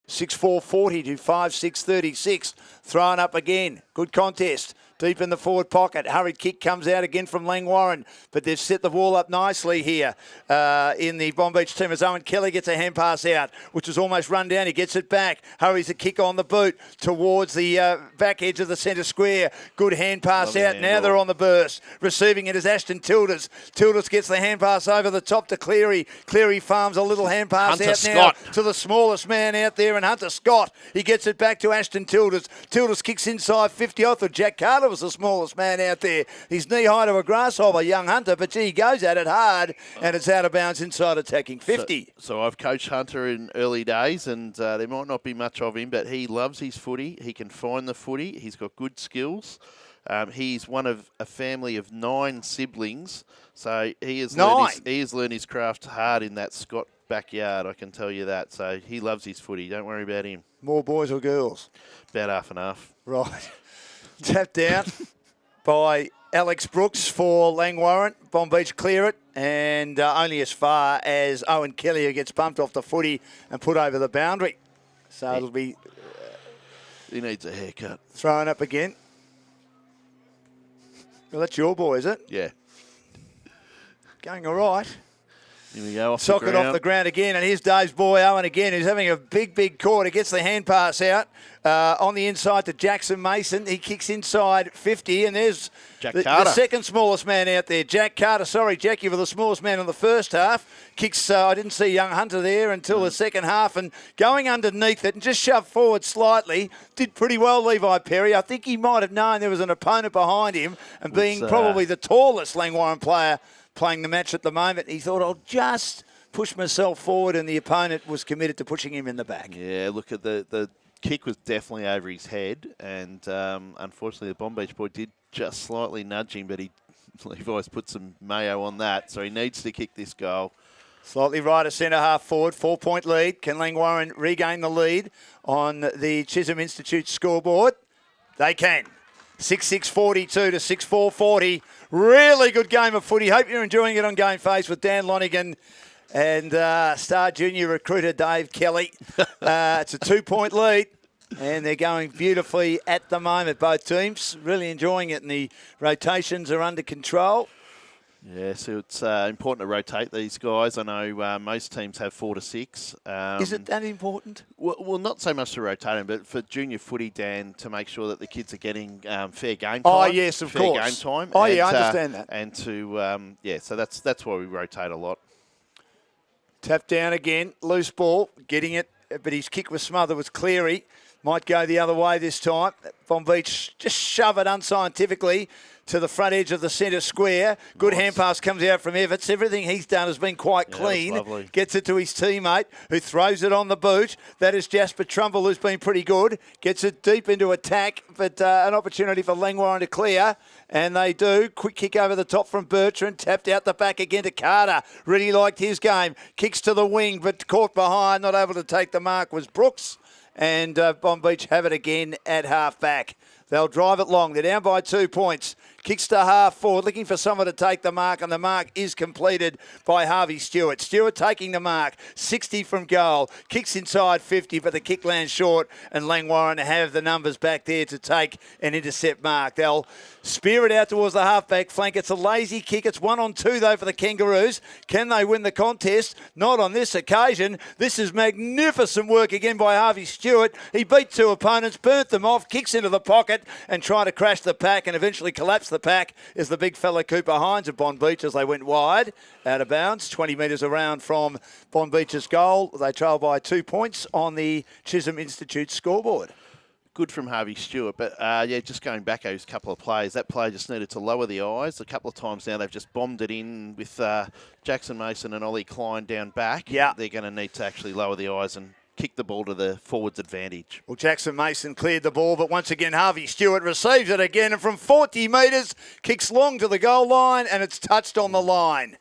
6-4-40 to 5-6-36. Thrown up again. Good contest. Deep in the forward pocket. Hurried kick comes out again from Langwarrin. But they've set the ball up nicely here in the Bonbeach team as Owen Kelly gets a hand pass out, which is almost run down. He gets it back. Hurries a kick on the boot towards the back edge of the centre square. Good hand pass out. Now they're on the burst. Receiving it is Ashton Tilders. Tilders gets the hand pass over the top to Cleary. Cleary farms a little hand pass Hunter out Scott. now to the smallest man out there, and Hunter Scott. He gets it back to Ashton Tilders. Tilders kicks inside 50. I thought Jack Carter was the smallest man out there. He's knee-high to a grasshopper, young Hunter, but gee, he goes at it hard, and it's out of bounds inside attacking 50. So I've coached Hunter in early days, and there might not be much of him, but he loves his footy. He can find the footy. He's got good skills. He's one of a family of 9 siblings, so he has learned his craft hard in that Scott backyard, I can tell you that. So he loves his footy. Don't worry about him. More boys or girls? About half and half. Right. Tapped out by Alex Brooks for Langwarrin. Bonbeach clear it, and only as far as Owen Kelly, who gets bumped off the footy and put over the boundary. So it'll be... he needs a haircut. Thrown up again. Well, that's your boy, is it? Yeah. Going all right. Here we go, Socket off the ground again, and here's Dave's boy Owen again, who's having a big quarter. Gets the hand pass out on the inside to Jackson Mason. He kicks inside 50, and there's the second smallest man out there, Jack Carter. Sorry, Jack, you were the smallest man in the first half. Kicks, I didn't see young Hunter there until the second half, and going underneath it and just shoved forward slightly. Did pretty well, Levi Perry. I think he might have known there was an opponent behind him, and being probably the tallest Langwarrin player playing the match at the moment, he thought, I'll just push myself forward, and the opponent was committed to pushing him in the back. Yeah, look, at the kick was definitely over his head, and unfortunately the Bonbeach boy did just slightly nudge him, but Levi's put some mayo on that, so he needs to kick this goal. Slightly right of centre half forward, 4-point lead. Can Langwarrin regain the lead on the Chisholm Institute scoreboard? They can. 6-6-42 to 6-4-40. Really good game of footy. Hope you're enjoying it on GameFace with Dan Lonigan and star junior recruiter Dave Kelly. It's a 2-point lead, and they're going beautifully at the moment, both teams. Really enjoying it, and the rotations are under control. Yeah, so it's important to rotate these guys. I know most teams have 4 to 6. Is it that important? Well, not so much to rotate them, but for junior footy, Dan, to make sure that the kids are getting fair game time. Oh, yes, of course. Fair game time. Oh, yeah, I understand that. And to, so that's why we rotate a lot. Tap down again, loose ball, getting it, but his kick was smothered with Cleary. Might go the other way this time. Bonbeach just shove it unscientifically to the front edge of the centre square. Good hand pass comes out from Everts. Everything he's done has been quite clean. Gets it to his teammate, who throws it on the boot. That is Jasper Trumbull, who's been pretty good. Gets it deep into attack, but an opportunity for Langwarrin to clear. And they do. Quick kick over the top from Bertrand. Tapped out the back again to Carter. Really liked his game. Kicks to the wing, but caught behind. Not able to take the mark was Brooks. And Bonbeach have it again at half-back. They'll drive it long. They're down by 2 points. Kicks to half forward, looking for someone to take the mark, and the mark is completed by Harvey Stewart. Stewart taking the mark, 60 from goal. Kicks inside 50, but the kick lands short, and Langwarrin have the numbers back there to take an intercept mark. They'll spear it out towards the half-back flank. It's a lazy kick. It's 1-on-2, though, for the Kangaroos. Can they win the contest? Not on this occasion. This is magnificent work again by Harvey Stewart. He beat 2 opponents, burnt them off, kicks into the pocket, and tried to crash the pack and eventually collapsed the pack is the big fella Cooper Hines of Bonbeach as they went wide, out of bounds, 20 metres around from Bonbeach's goal. They trail by 2 points on the Chisholm Institute scoreboard. Good from Harvey Stewart, but just going back those couple of plays, that player just needed to lower the eyes. A couple of times now they've just bombed it in with Jackson Mason and Ollie Klein down back. Yeah. They're going to need to actually lower the eyes and kick the ball to the forwards' advantage. Well, Jackson Mason cleared the ball, but once again, Harvey Stewart receives it again, and from 40 metres, kicks long to the goal line, and it's touched on the line.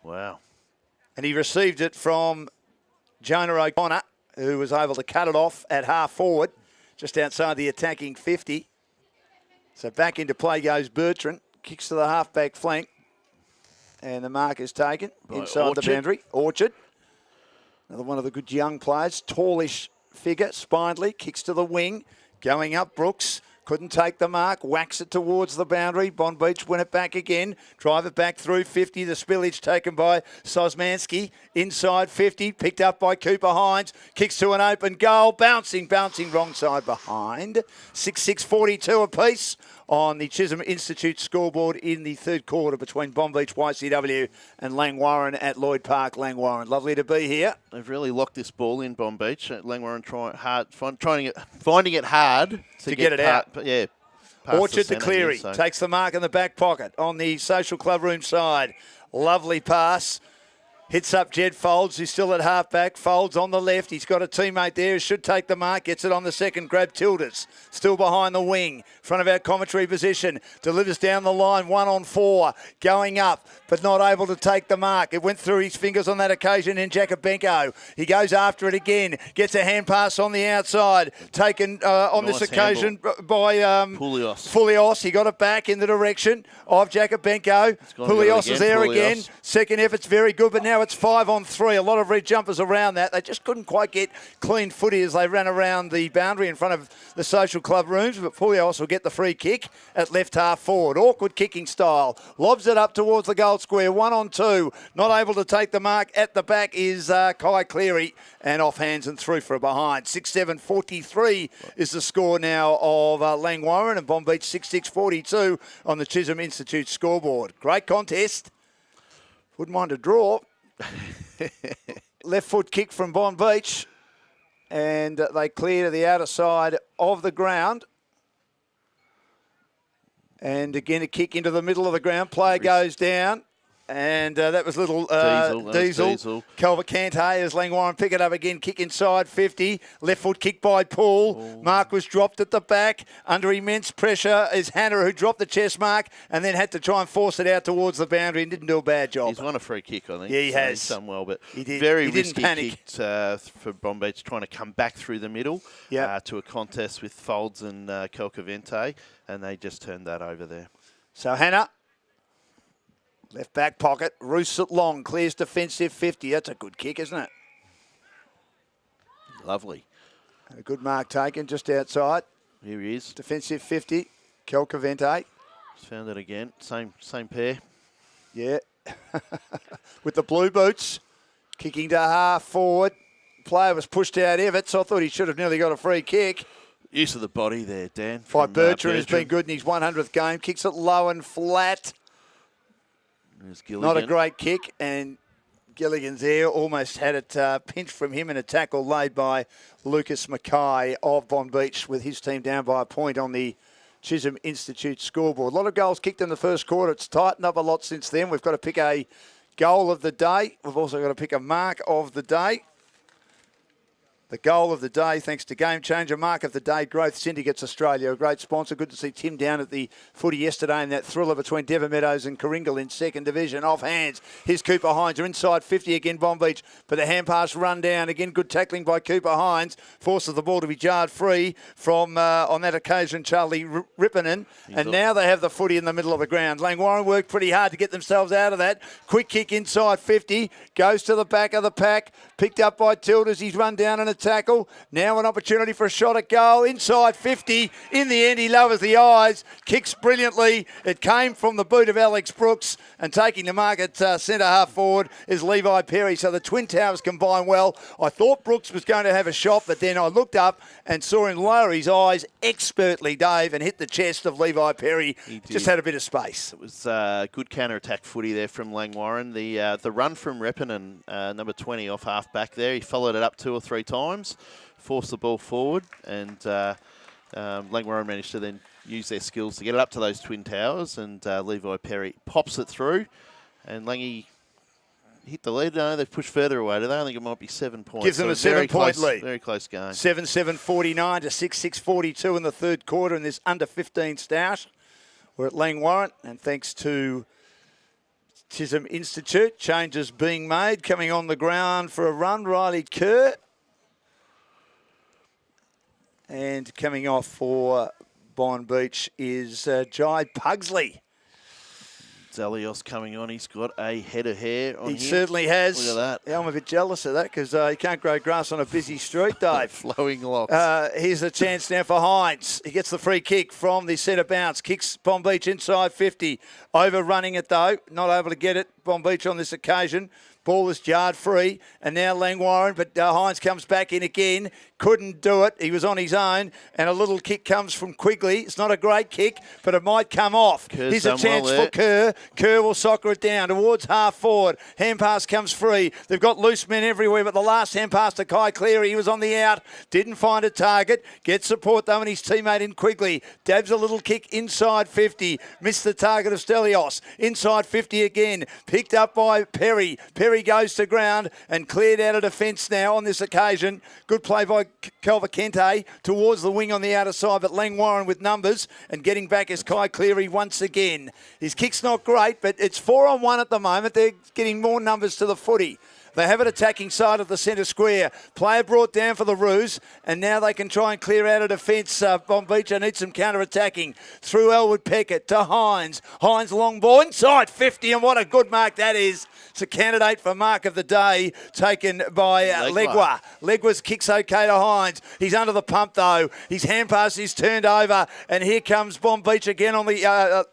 Wow. And he received it from Jonah O'Connor, who was able to cut it off at half forward, just outside the attacking 50. So back into play goes Bertrand. Kicks to the half-back flank. And the mark is taken inside the boundary. Orchard. Another one of the good young players. Tallish figure, spindly. Kicks to the wing. Going up, Brooks. Couldn't take the mark. Whacks it towards the boundary. Bonbeach win it back again. Drive it back through 50. The spillage taken by Sosmansky. Inside 50. Picked up by Cooper Hines. Kicks to an open goal. Bouncing wrong side behind. 6-6-42 apiece on the Chisholm Institute scoreboard in the third quarter between Bonbeach YCW and Langwarrin at Lloyd Park, Langwarrin. Lovely to be here. They've really locked this ball in, Bonbeach. Langwarrin finding it hard to get it out. Yeah. Orchard to Cleary. Takes the mark in the back pocket on the social club room side. Lovely pass. Hits up Jed Folds, who's still at half-back. Folds on the left. He's got a teammate there who should take the mark. Gets it on the second grab. Tilders still behind the wing. Front of our commentary position. Delivers down the line. 1-on-4. Going up, but not able to take the mark. It went through his fingers on that occasion in Jacobenko. He goes after it again. Gets a hand pass on the outside. Taken on this occasion by Poulios. He got it back in the direction of Jacobenko. Poulios is there again. Second effort's very good, but now it's 5-on-3. A lot of red jumpers around that. They just couldn't quite get clean footy as they ran around the boundary in front of the social club rooms. But Poulios will get the free kick at left half forward. Awkward kicking style. Lobs it up towards the goal square. 1-on-2. Not able to take the mark. At the back is Kai Cleary. And off hands and through for a behind. 6-7-43 is the score now of Langwarrin and Bonbeach 6-6-42 on the Chisholm Institute scoreboard. Great contest. Wouldn't mind a draw. Left foot kick from Bonbeach, and they clear to the outer side of the ground. And again, a kick into the middle of the ground. Player goes down. And that was little Diesel. Calvert-Cante as Langwarrin pick it up again. Kick inside 50. Left foot kick by Paul. Mark was dropped at the back. Under immense pressure is Hannah, who dropped the chest mark and then had to try and force it out towards the boundary and didn't do a bad job. He's won a free kick, I think. Yeah, he has. He's done well, but he did. Very he risky panic. kick for Bonbeach, trying to come back through the middle to a contest with Folds and Calvert-Cante, and they just turned that over there. So Hannah. Left back pocket, roosts it long, clears defensive 50. That's a good kick, isn't it? Lovely. A good mark taken just outside. Here he is. Defensive 50, Calvert-Cante. Found it again. Same pair. Yeah. With the blue boots, kicking to half forward. Player was pushed out Everts. I thought he should have nearly got a free kick. Use of the body there, Dan. By Bertrand, who's been good in his 100th game. Kicks it low and flat. Not a great kick, and Gilligan's there. Almost had it pinched from him in a tackle laid by Lucas Mackay of Bonbeach with his team down by a point on the Chisholm Institute scoreboard. A lot of goals kicked in the first quarter. It's tightened up a lot since then. We've got to pick a goal of the day. We've also got to pick a mark of the day. The goal of the day, thanks to Game Changer. Mark of the day, Growth Syndicates Australia, a great sponsor. Good to see Tim down at the footy yesterday in that thriller between Devon Meadows and Coringal in second division. Off hands. Here's Cooper Hines. Are inside 50 again, Bonbeach. But the hand pass run down. Again, good tackling by Cooper Hines. Forces the ball to be jarred free from, on that occasion, Charlie Rippinen. And now they have the footy in the middle of the ground. Langwarrin worked pretty hard to get themselves out of that. Quick kick inside 50. Goes to the back of the pack. Picked up by Tilders. He's run down and tackle. Now an opportunity for a shot at goal. Inside 50. In the end, he lowers the eyes. Kicks brilliantly. It came from the boot of Alex Brooks. And taking the mark at centre half forward is Levi Perry. So the Twin Towers combine well. I thought Brooks was going to have a shot, but then I looked up and saw him lower his eyes expertly, Dave, and hit the chest of Levi Perry. Just had a bit of space. It was good counter-attack footy there from Langwarrin. The run from Reppinen, number 20, off half-back there. He followed it up 2 or 3 times, forced the ball forward, and Langwarrin managed to then use their skills to get it up to those Twin Towers, and Levi Perry pops it through, and Langy hit the lead. No, they've pushed further away. Do they? I think it might be 7 points. Gives them a 7-point lead. Very close game. 7-7-49 to 6-6-42 in the third quarter in this under-15 stoush. We're at Langwarrin, and thanks to Chisholm Institute, changes being made. Coming on the ground for a run, Riley Kerr. And coming off for Bonbeach is Jai Pugsley. Zelios coming on. He's got a head of hair on him. He certainly has. Look at that. Yeah, I'm a bit jealous of that because you can't grow grass on a busy street, Dave. Flowing locks. Here's a chance now for Hines. He gets the free kick from the centre bounce. Kicks Bonbeach inside 50. Overrunning it, though. Not able to get it. Bonbeach on this occasion. Ball is jarred free, and now Langwarrin, but Hines comes back in again. Couldn't do it. He was on his own, and a little kick comes from Quigley. It's not a great kick, but it might come off. Kerr's Here's a chance for Kerr. Kerr will soccer it down towards half forward. Hand pass comes free. They've got loose men everywhere, but the last hand pass to Kai Cleary, he was on the out. Didn't find a target. Gets support, though, and his teammate in Quigley. Dabs a little kick inside 50. Missed the target of Stelios. Inside 50 again. Picked up by Perry. Perry goes to ground and cleared out of defence now on this occasion. Good play by Calvacente towards the wing on the outer side, but Langwarrin with numbers and getting back is Kai Cleary once again. His kick's not great, but it's 4-on-1 at the moment. They're getting more numbers to the footy. They have it attacking side of the centre square. Player brought down for the Roos, and now they can try and clear out of defence. Bonbeach needs some counter-attacking. Through Elwood Peckett to Hines. Hines long ball inside 50, and what a good mark that is. It's a candidate for mark of the day taken by Legwa. Legwa's kick's okay to Hines. He's under the pump, though. His hand pass is turned over, and here comes Bonbeach again on the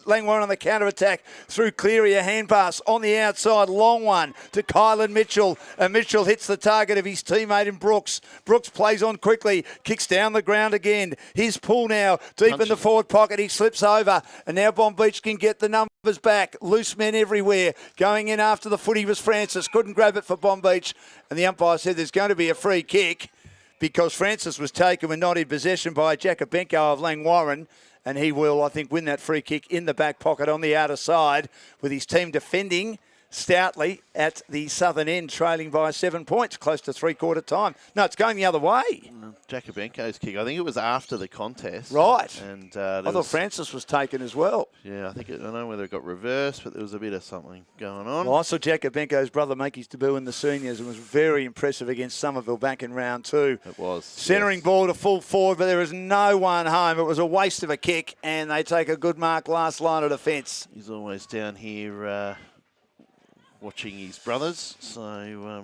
Langwarrin on the counter-attack. Through Cleary, a hand pass on the outside. Long one to Kylan Mitchell. And Mitchell hits the target of his teammate in Brooks. Brooks plays on quickly, kicks down the ground again. His pull now, deep in the forward pocket. He slips over, and now Bonbeach can get the numbers back. Loose men everywhere. Going in after the footy was Francis. Couldn't grab it for Bonbeach. And the umpire said there's going to be a free kick because Francis was taken and not in possession by Jacobenko of Langwarrin. And he will, I think, win that free kick in the back pocket on the outer side with his team defending stoutly at the southern end, trailing by 7 points, close to three-quarter time. No, it's going the other way. Jacobenko's kick. I think it was after the contest. Right. And I thought Francis was taken as well. Yeah, I don't know whether it got reversed, but there was a bit of something going on. Well, I saw Jacobenko's brother make his debut in the seniors and was very impressive against Somerville back in round 2. It was. Centering ball to full forward, but there was no one home. It was a waste of a kick, and they take a good mark last line of defence. He's always down here watching his brothers. So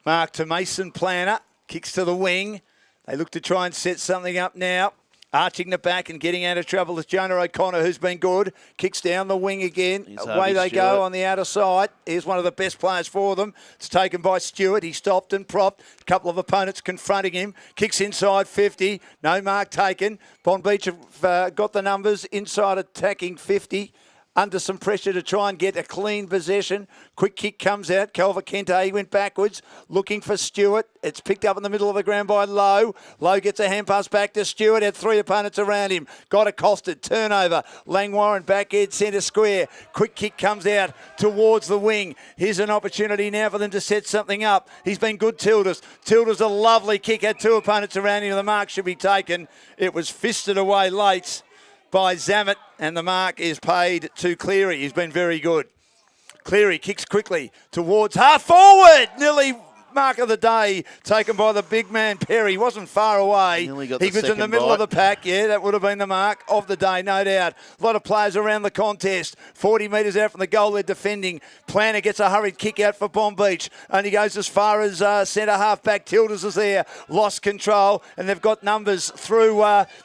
Mark to Mason Planner, kicks to the wing. They look to try and set something up now. Arching the back and getting out of trouble is Jonah O'Connor, who's been good. Kicks down the wing again. Away they go on the outer side. Here's one of the best players for them. It's taken by Stewart. He stopped and propped. A couple of opponents confronting him. Kicks inside 50. No mark taken. Bonbeach have got the numbers inside attacking 50. Under some pressure to try and get a clean possession. Quick kick comes out. Calvacente, he went backwards, looking for Stewart. It's picked up in the middle of the ground by Lowe. Lowe gets a hand pass back to Stewart. Had 3 opponents around him. Got accosted. Turnover. Langwarrin back edge centre square. Quick kick comes out towards the wing. Here's an opportunity now for them to set something up. He's been good, Tildas. Tildas a lovely kick. Had 2 opponents around him. The mark should be taken. It was fisted away late by Zammit, and the mark is paid to Cleary. He's been very good. Cleary kicks quickly towards half forward. Nearly mark of the day taken by the big man Perry. Wasn't far away. He was in the middle of the pack. Yeah, that would have been the mark of the day, no doubt. A lot of players around the contest. 40 metres out from the goal they're defending. Planner gets a hurried kick out for Bonbeach. Only goes as far as centre half back. Tildas is there. Lost control, and they've got numbers through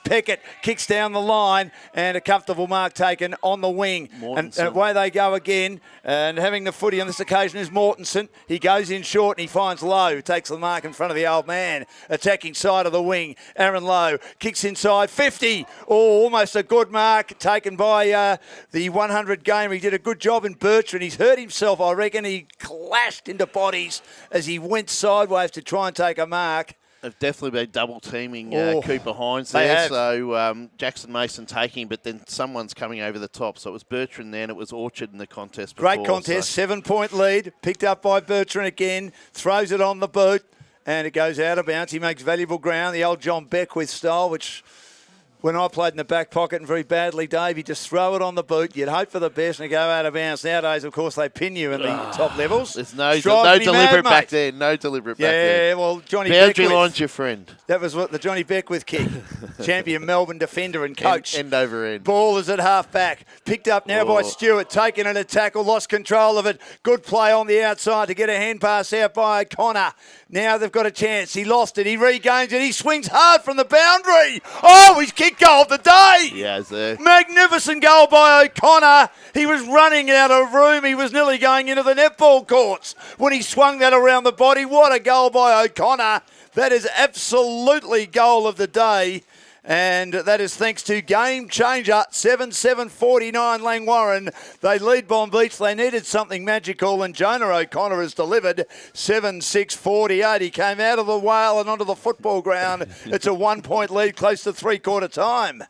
Peckett. Kicks down the line, and a comfortable mark taken on the wing. And away they go again. And having the footy on this occasion is Mortensen. He goes in short, and he finds Lowe, takes the mark in front of the old man. Attacking side of the wing. Aaron Lowe kicks inside 50. Oh, almost a good mark taken by the 100 gamer. He did a good job in Bertrand. He's hurt himself, I reckon. He clashed into bodies as he went sideways to try and take a mark. They've definitely been double teaming Cooper Hines there. So Jackson Mason taking, but then someone's coming over the top. So it was Bertrand then. It was Orchard in the contest before. Great contest, 7-point lead. Picked up by Bertrand again. Throws it on the boot. And it goes out of bounds. He makes valuable ground. The old John Beckwith style, which when I played in the back pocket and very badly, Dave, you just throw it on the boot. You'd hope for the best and go out of bounds. Nowadays, of course, they pin you in the top levels. There's no deliberate back there. No deliberate back there. Yeah, well, Johnny Boundary Beckwith. line's your friend. That was what the Johnny Beckwith kick. Champion Melbourne defender and coach. End over end. Ball is at half back. Picked up now by Stewart. Taken in a tackle. Lost control of it. Good play on the outside to get a hand pass out by O'Connor. Now they've got a chance. He lost it. He regains it. He swings hard from the boundary. Oh, he's kicked goal of the day. Yes, there. Magnificent goal by O'Connor. He was running out of room. He was nearly going into the netball courts when he swung that around the body. What a goal by O'Connor. That is absolutely goal of the day. And that is thanks to Game Changer, 7-7-49 Langwarrin. They lead Bonbeach. They needed something magical, and Jonah O'Connor has delivered 7-6-48. He came out of the whale and onto the football ground. It's a 1 point lead close to three-quarter time.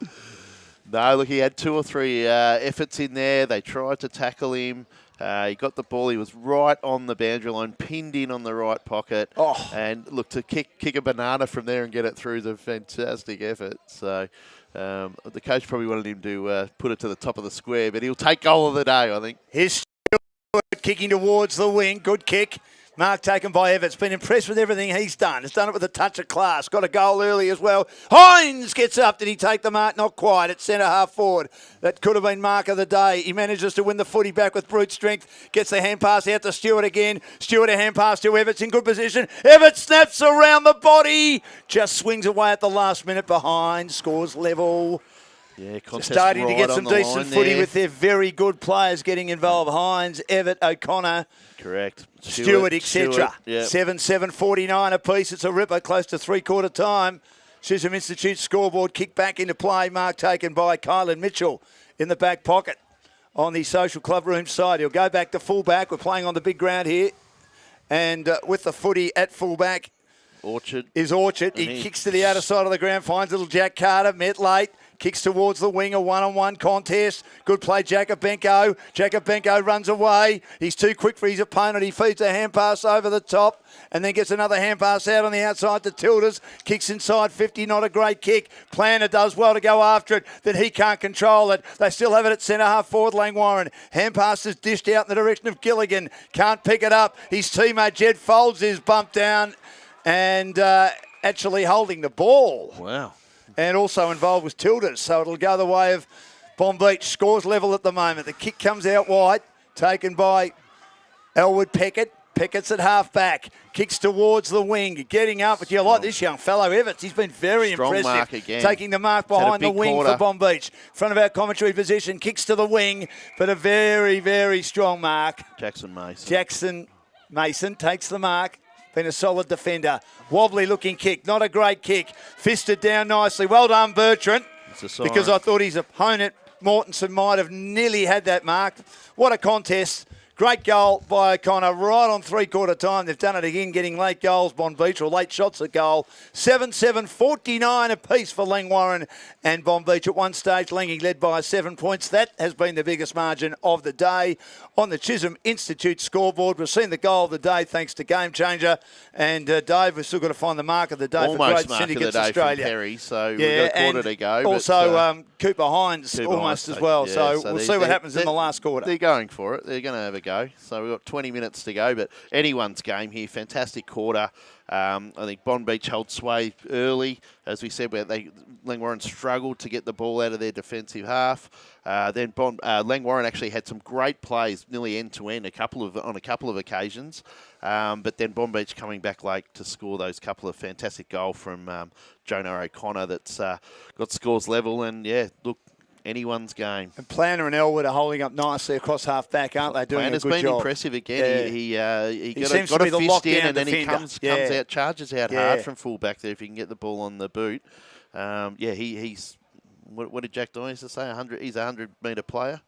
No, look, he had 2 or 3 efforts in there. They tried to tackle him. He got the ball. He was right on the boundary line, pinned in on the right pocket. Oh. And look, to kick a banana from there and get it through is a fantastic effort. So the coach probably wanted him to put it to the top of the square, but he'll take goal of the day, I think. Here's Stewart kicking towards the wing. Good kick. Mark taken by Everts. Been impressed with everything he's done. He's done it with a touch of class. Got a goal early as well. Hines gets up. Did he take the mark? Not quite. It's centre half forward. That could have been mark of the day. He manages to win the footy back with brute strength. Gets the hand pass out to Stewart again. Stewart a hand pass to Everts in good position. Everts snaps around the body. Just swings away at the last minute behind. Scores level. Yeah, contest starting to right get on some the decent line footy there. with their very good players getting involved. Hines, Everett, O'Connor. Correct. Stewart, etc. Yep. 7-7-49 apiece. It's a ripper close to three-quarter time. Chisholm Institute scoreboard kick back into play. Mark taken by Kylan Mitchell in the back pocket on the social club room side. He'll go back to fullback. We're playing on the big ground here. And with the footy at fullback Orchard. is Orchard. He kicks to the outer side of the ground, finds little Jack Carter, met late. Kicks towards the wing, a one-on-one contest. Good play, Jacobenko. Jacobenko runs away. He's too quick for his opponent. He feeds a hand pass over the top and then gets another hand pass out on the outside to Tilders. Kicks inside 50, not a great kick. Planner does well to go after it, then he can't control it. They still have it at centre half forward, Langwarrin. Hand pass is dished out in the direction of Gilligan. Can't pick it up. His teammate, Jed Folds, is bumped down and actually holding the ball. Wow. And also involved with Tilders, so it'll go the way of Bonbeach. Scores level at the moment. The kick comes out wide, taken by Elwood Peckett. Peckett's at half back, kicks towards the wing, getting up. But you like this young fellow, Everts. He's been very Strong impressive. mark again. Taking the mark behind the wing quarter. for Bonbeach. Front of our commentary position, kicks to the wing, but a very, very strong mark. Jackson Mason. Jackson Mason takes the mark. Been a solid defender. Wobbly looking kick. Not a great kick. Fisted down nicely. Well done, Bertrand. It's a siren. Because I thought his opponent, Mortensen, might have nearly had that mark. What a contest. Great goal by O'Connor right on three-quarter time. They've done it again, getting late goals, Bonbeach, or late shots at goal. 7-7-49 apiece for Langwarrin and Bonbeach. At one stage, Langy led by 7 points. That has been the biggest margin of the day. On the Chisholm Institute scoreboard, we've seen the goal of the day thanks to Game Changer. And Dave, we've still got to find the mark of the day Almost for Great mark Syndicates of the day Australia. from Perry, so we've got a quarter to go. Also, Cooper Hines almost as well. Yeah, so we'll see what happens in the last quarter. They're going for it. They're going to have a go. So we've got 20 minutes to go, but anyone's game here. Fantastic quarter. I think Bonbeach held sway early. As we said, where Langwarrin struggled to get the ball out of their defensive half. Then Langwarrin actually had some great plays, nearly end-to-end, on a couple of occasions. But then Bonbeach coming back late to score those couple of fantastic goals from Jonah O'Connor that's got scores level. And, yeah, look, anyone's game. And Planner and Elwood are holding up nicely across half-back, aren't they? Doing Planner's a good been job. Impressive again. Yeah. He seems got to be a the fist in lockdown and then he defender. comes out, charges out hard from full-back there if he can get the ball on the boot. He's... What did Jack Dye used to say? He's a 100-metre player.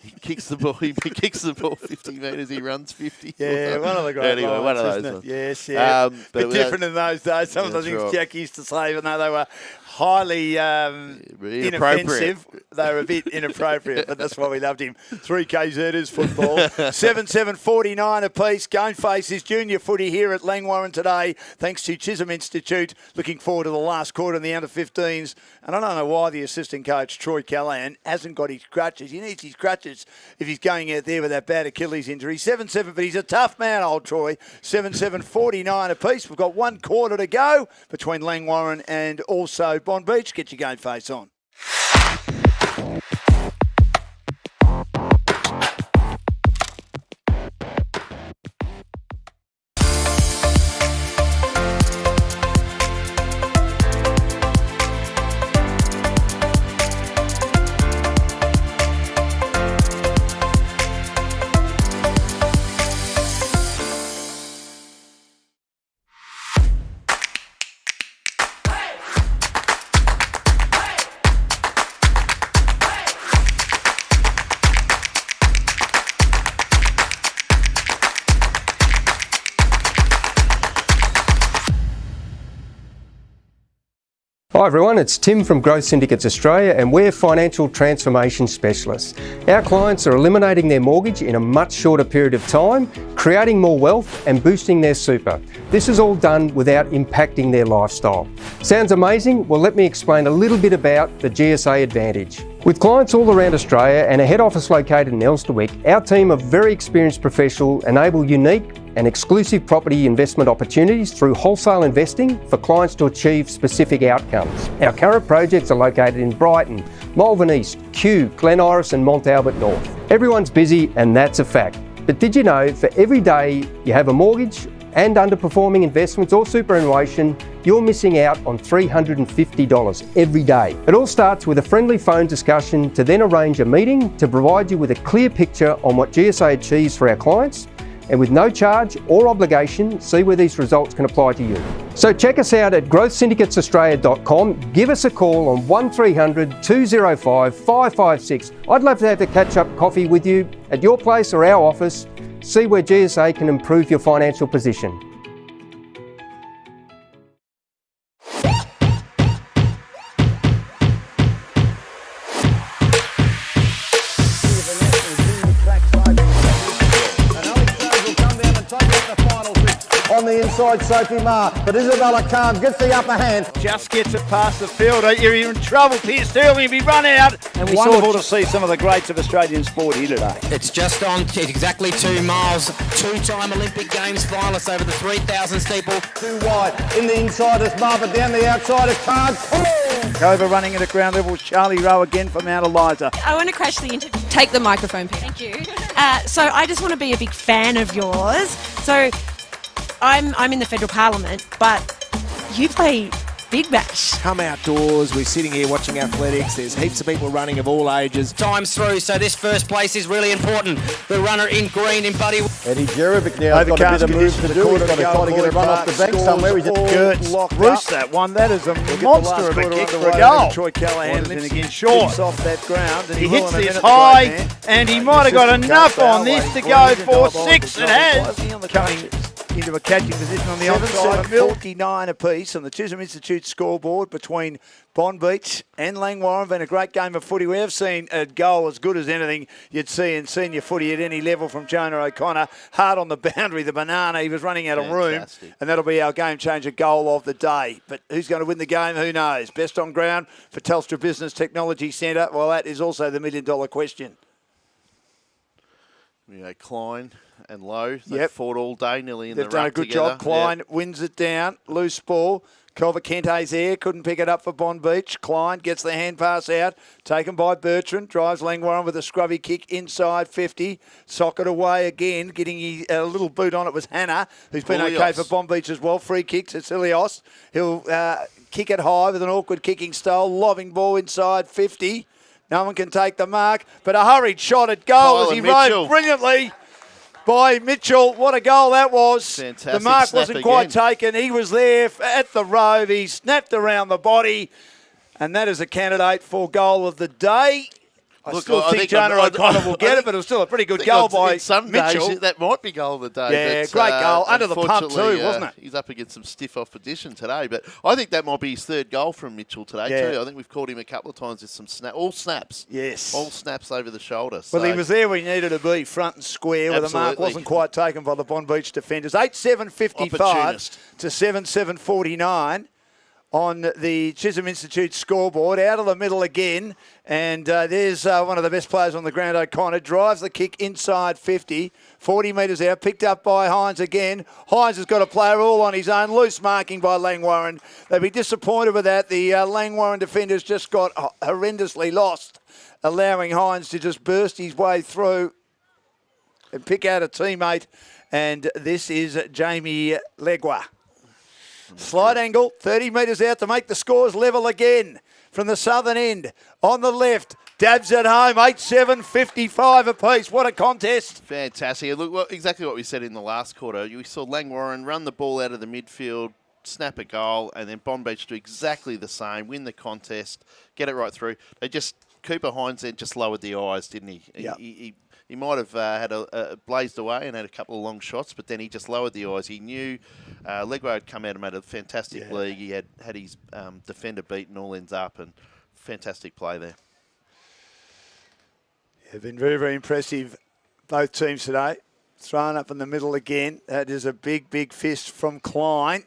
He kicks the ball. He kicks the ball 50 metres. He runs 50. Yeah, one of the great anyway, lines, one of isn't those it? ones. Yes, yeah. But different in those days. Some of the that's things right. Jack used to say, even though they were highly inoffensive, they were a bit inappropriate, but that's why we loved him. 3KZers football. 7-7-49 apiece. GameFace is junior footy here at Langwarrin today, thanks to Chisholm Institute. Looking forward to the last quarter in the under-15s. And I don't know why the assistant coach, Troy Callahan, hasn't got his crutches. He needs his crutches if he's going out there with that bad Achilles injury. 7-7, but he's a tough man, old Troy. 7-7-49 apiece. We've got one quarter to go between Langwarrin and also Bonbeach. Get your GameFace on. Hi everyone, it's Tim from Growth Syndicates Australia and we're financial transformation specialists. Our clients are eliminating their mortgage in a much shorter period of time, creating more wealth and boosting their super. This is all done without impacting their lifestyle. Sounds amazing? Well, let me explain a little bit about the GSA Advantage. With clients all around Australia and a head office located in Elsternwick, our team of very experienced professionals enable unique and exclusive property investment opportunities through wholesale investing for clients to achieve specific outcomes. Our current projects are located in Brighton, Malvern East, Kew, Glen Iris and Mont Albert North. Everyone's busy and that's a fact. But did you know for every day you have a mortgage and underperforming investments or superannuation, you're missing out on $350 every day. It all starts with a friendly phone discussion to then arrange a meeting to provide you with a clear picture on what GSA achieves for our clients, and with no charge or obligation, see where these results can apply to you. So check us out at growthsyndicatesaustralia.com. Give us a call on 1300 205 556. I'd love to have a catch-up coffee with you at your place or our office. See where GSA can improve your financial position. On the inside, Sophie Ma, but Isabella Khan gets the upper hand. Just gets it past the fielder. You're in trouble. Pierce Sterling will be run out. And wonderful to see some of the greats of Australian sport here today. It's just on exactly 2 miles. 2-time Olympic Games finalist over the 3,000 steeple. Too wide. In the inside is Ma, but down the outside is Khan. Cover running it at ground level. Charlie Rowe again from Mount Eliza. I want to crash the interview. Take the microphone, Pete. Thank you. So I just want to be a big fan of yours. So I'm in the federal parliament, but you play Big Bash. Come outdoors, we're sitting here watching athletics, there's heaps of people running of all ages. Times through, so this first place is really important. The runner in green in Buddy. Eddie Jerovic now has got a bit of move to do. He's got to try to get it run off the bench somewhere. He's Gertz roost that one. That is a monster of a kick for a goal. Troy Callahan lifts again short off that ground. And he hits this high, and he might have got enough on this to go for 6. It has. Coming into a catching position on the onside. 49 apiece on the Chisholm Institute scoreboard between Bonbeach and Langwarrin. Been a great game of footy. We have seen a goal as good as anything you'd see in senior footy at any level from Jonah O'Connor. Hard on the boundary, the banana. He was running out of room. And that'll be our game changer goal of the day. But who's going to win the game? Who knows? Best on ground for Telstra Business Technology Centre. Well, that is also the million-dollar question. Klein and Lowe, they've fought all day nearly in the ruck together. They've done a good job. Klein wins it down. Loose ball. Culver Kente's there. Couldn't pick it up for Bonbeach. Klein gets the hand pass out. Taken by Bertrand. Drives Langwarrin with a scrubby kick inside 50. Socket away again. Getting a little boot on it was Hannah, who's been okay for Bonbeach as well. Free kicks. It's Ilios. He'll kick it high with an awkward kicking style. Lobbing ball inside 50. No one can take the mark, but a hurried shot at goal as he rode brilliantly by Mitchell. What a goal that was. Fantastic. The mark wasn't quite taken. He was there at the rove. He snapped around the body, and that is a candidate for goal of the day. I still think Jonah O'Connor will get it, but it was still a pretty good goal by some Mitchell. Days, that might be goal of the day. Yeah, but, great goal. Under the pump too, wasn't it? He's up against some stiff opposition today, but I think that might be his third goal from Mitchell today too. I think we've called him a couple of times with some all snaps. Yes. All snaps over the shoulder. So. Well, he was there where he needed to be, front and square, where the mark wasn't quite taken by the Bonbeach defenders. 8-7-55 to 7-7-49. On the Chisholm Institute scoreboard, out of the middle again, and there's one of the best players on the ground, O'Connor, drives the kick inside 50, 40 metres out, picked up by Hines again. Hines has got a player all on his own, loose marking by Langwarrin. They'll be disappointed with that. The Langwarrin defenders just got horrendously lost, allowing Hines to just burst his way through and pick out a teammate, and this is Jamie Legua. Slight angle, 30 metres out to make the scores level again from the southern end. On the left, dabs at home, 8-7-55 apiece. What a contest. Fantastic. Look, exactly what we said in the last quarter. We saw Langwarrin run the ball out of the midfield, snap a goal, and then Bonbeach do exactly the same, win the contest, get it right through. Cooper Hines then just lowered the eyes, didn't he? Yep. He might have had blazed away and had a couple of long shots, but then he just lowered the eyes. He knew Legway had come out and made a fantastic league. He had his defender beaten, all ends up, and fantastic play there. Yeah, been very, very impressive, both teams today. Thrown up in the middle again. That is a big, big fist from Klein.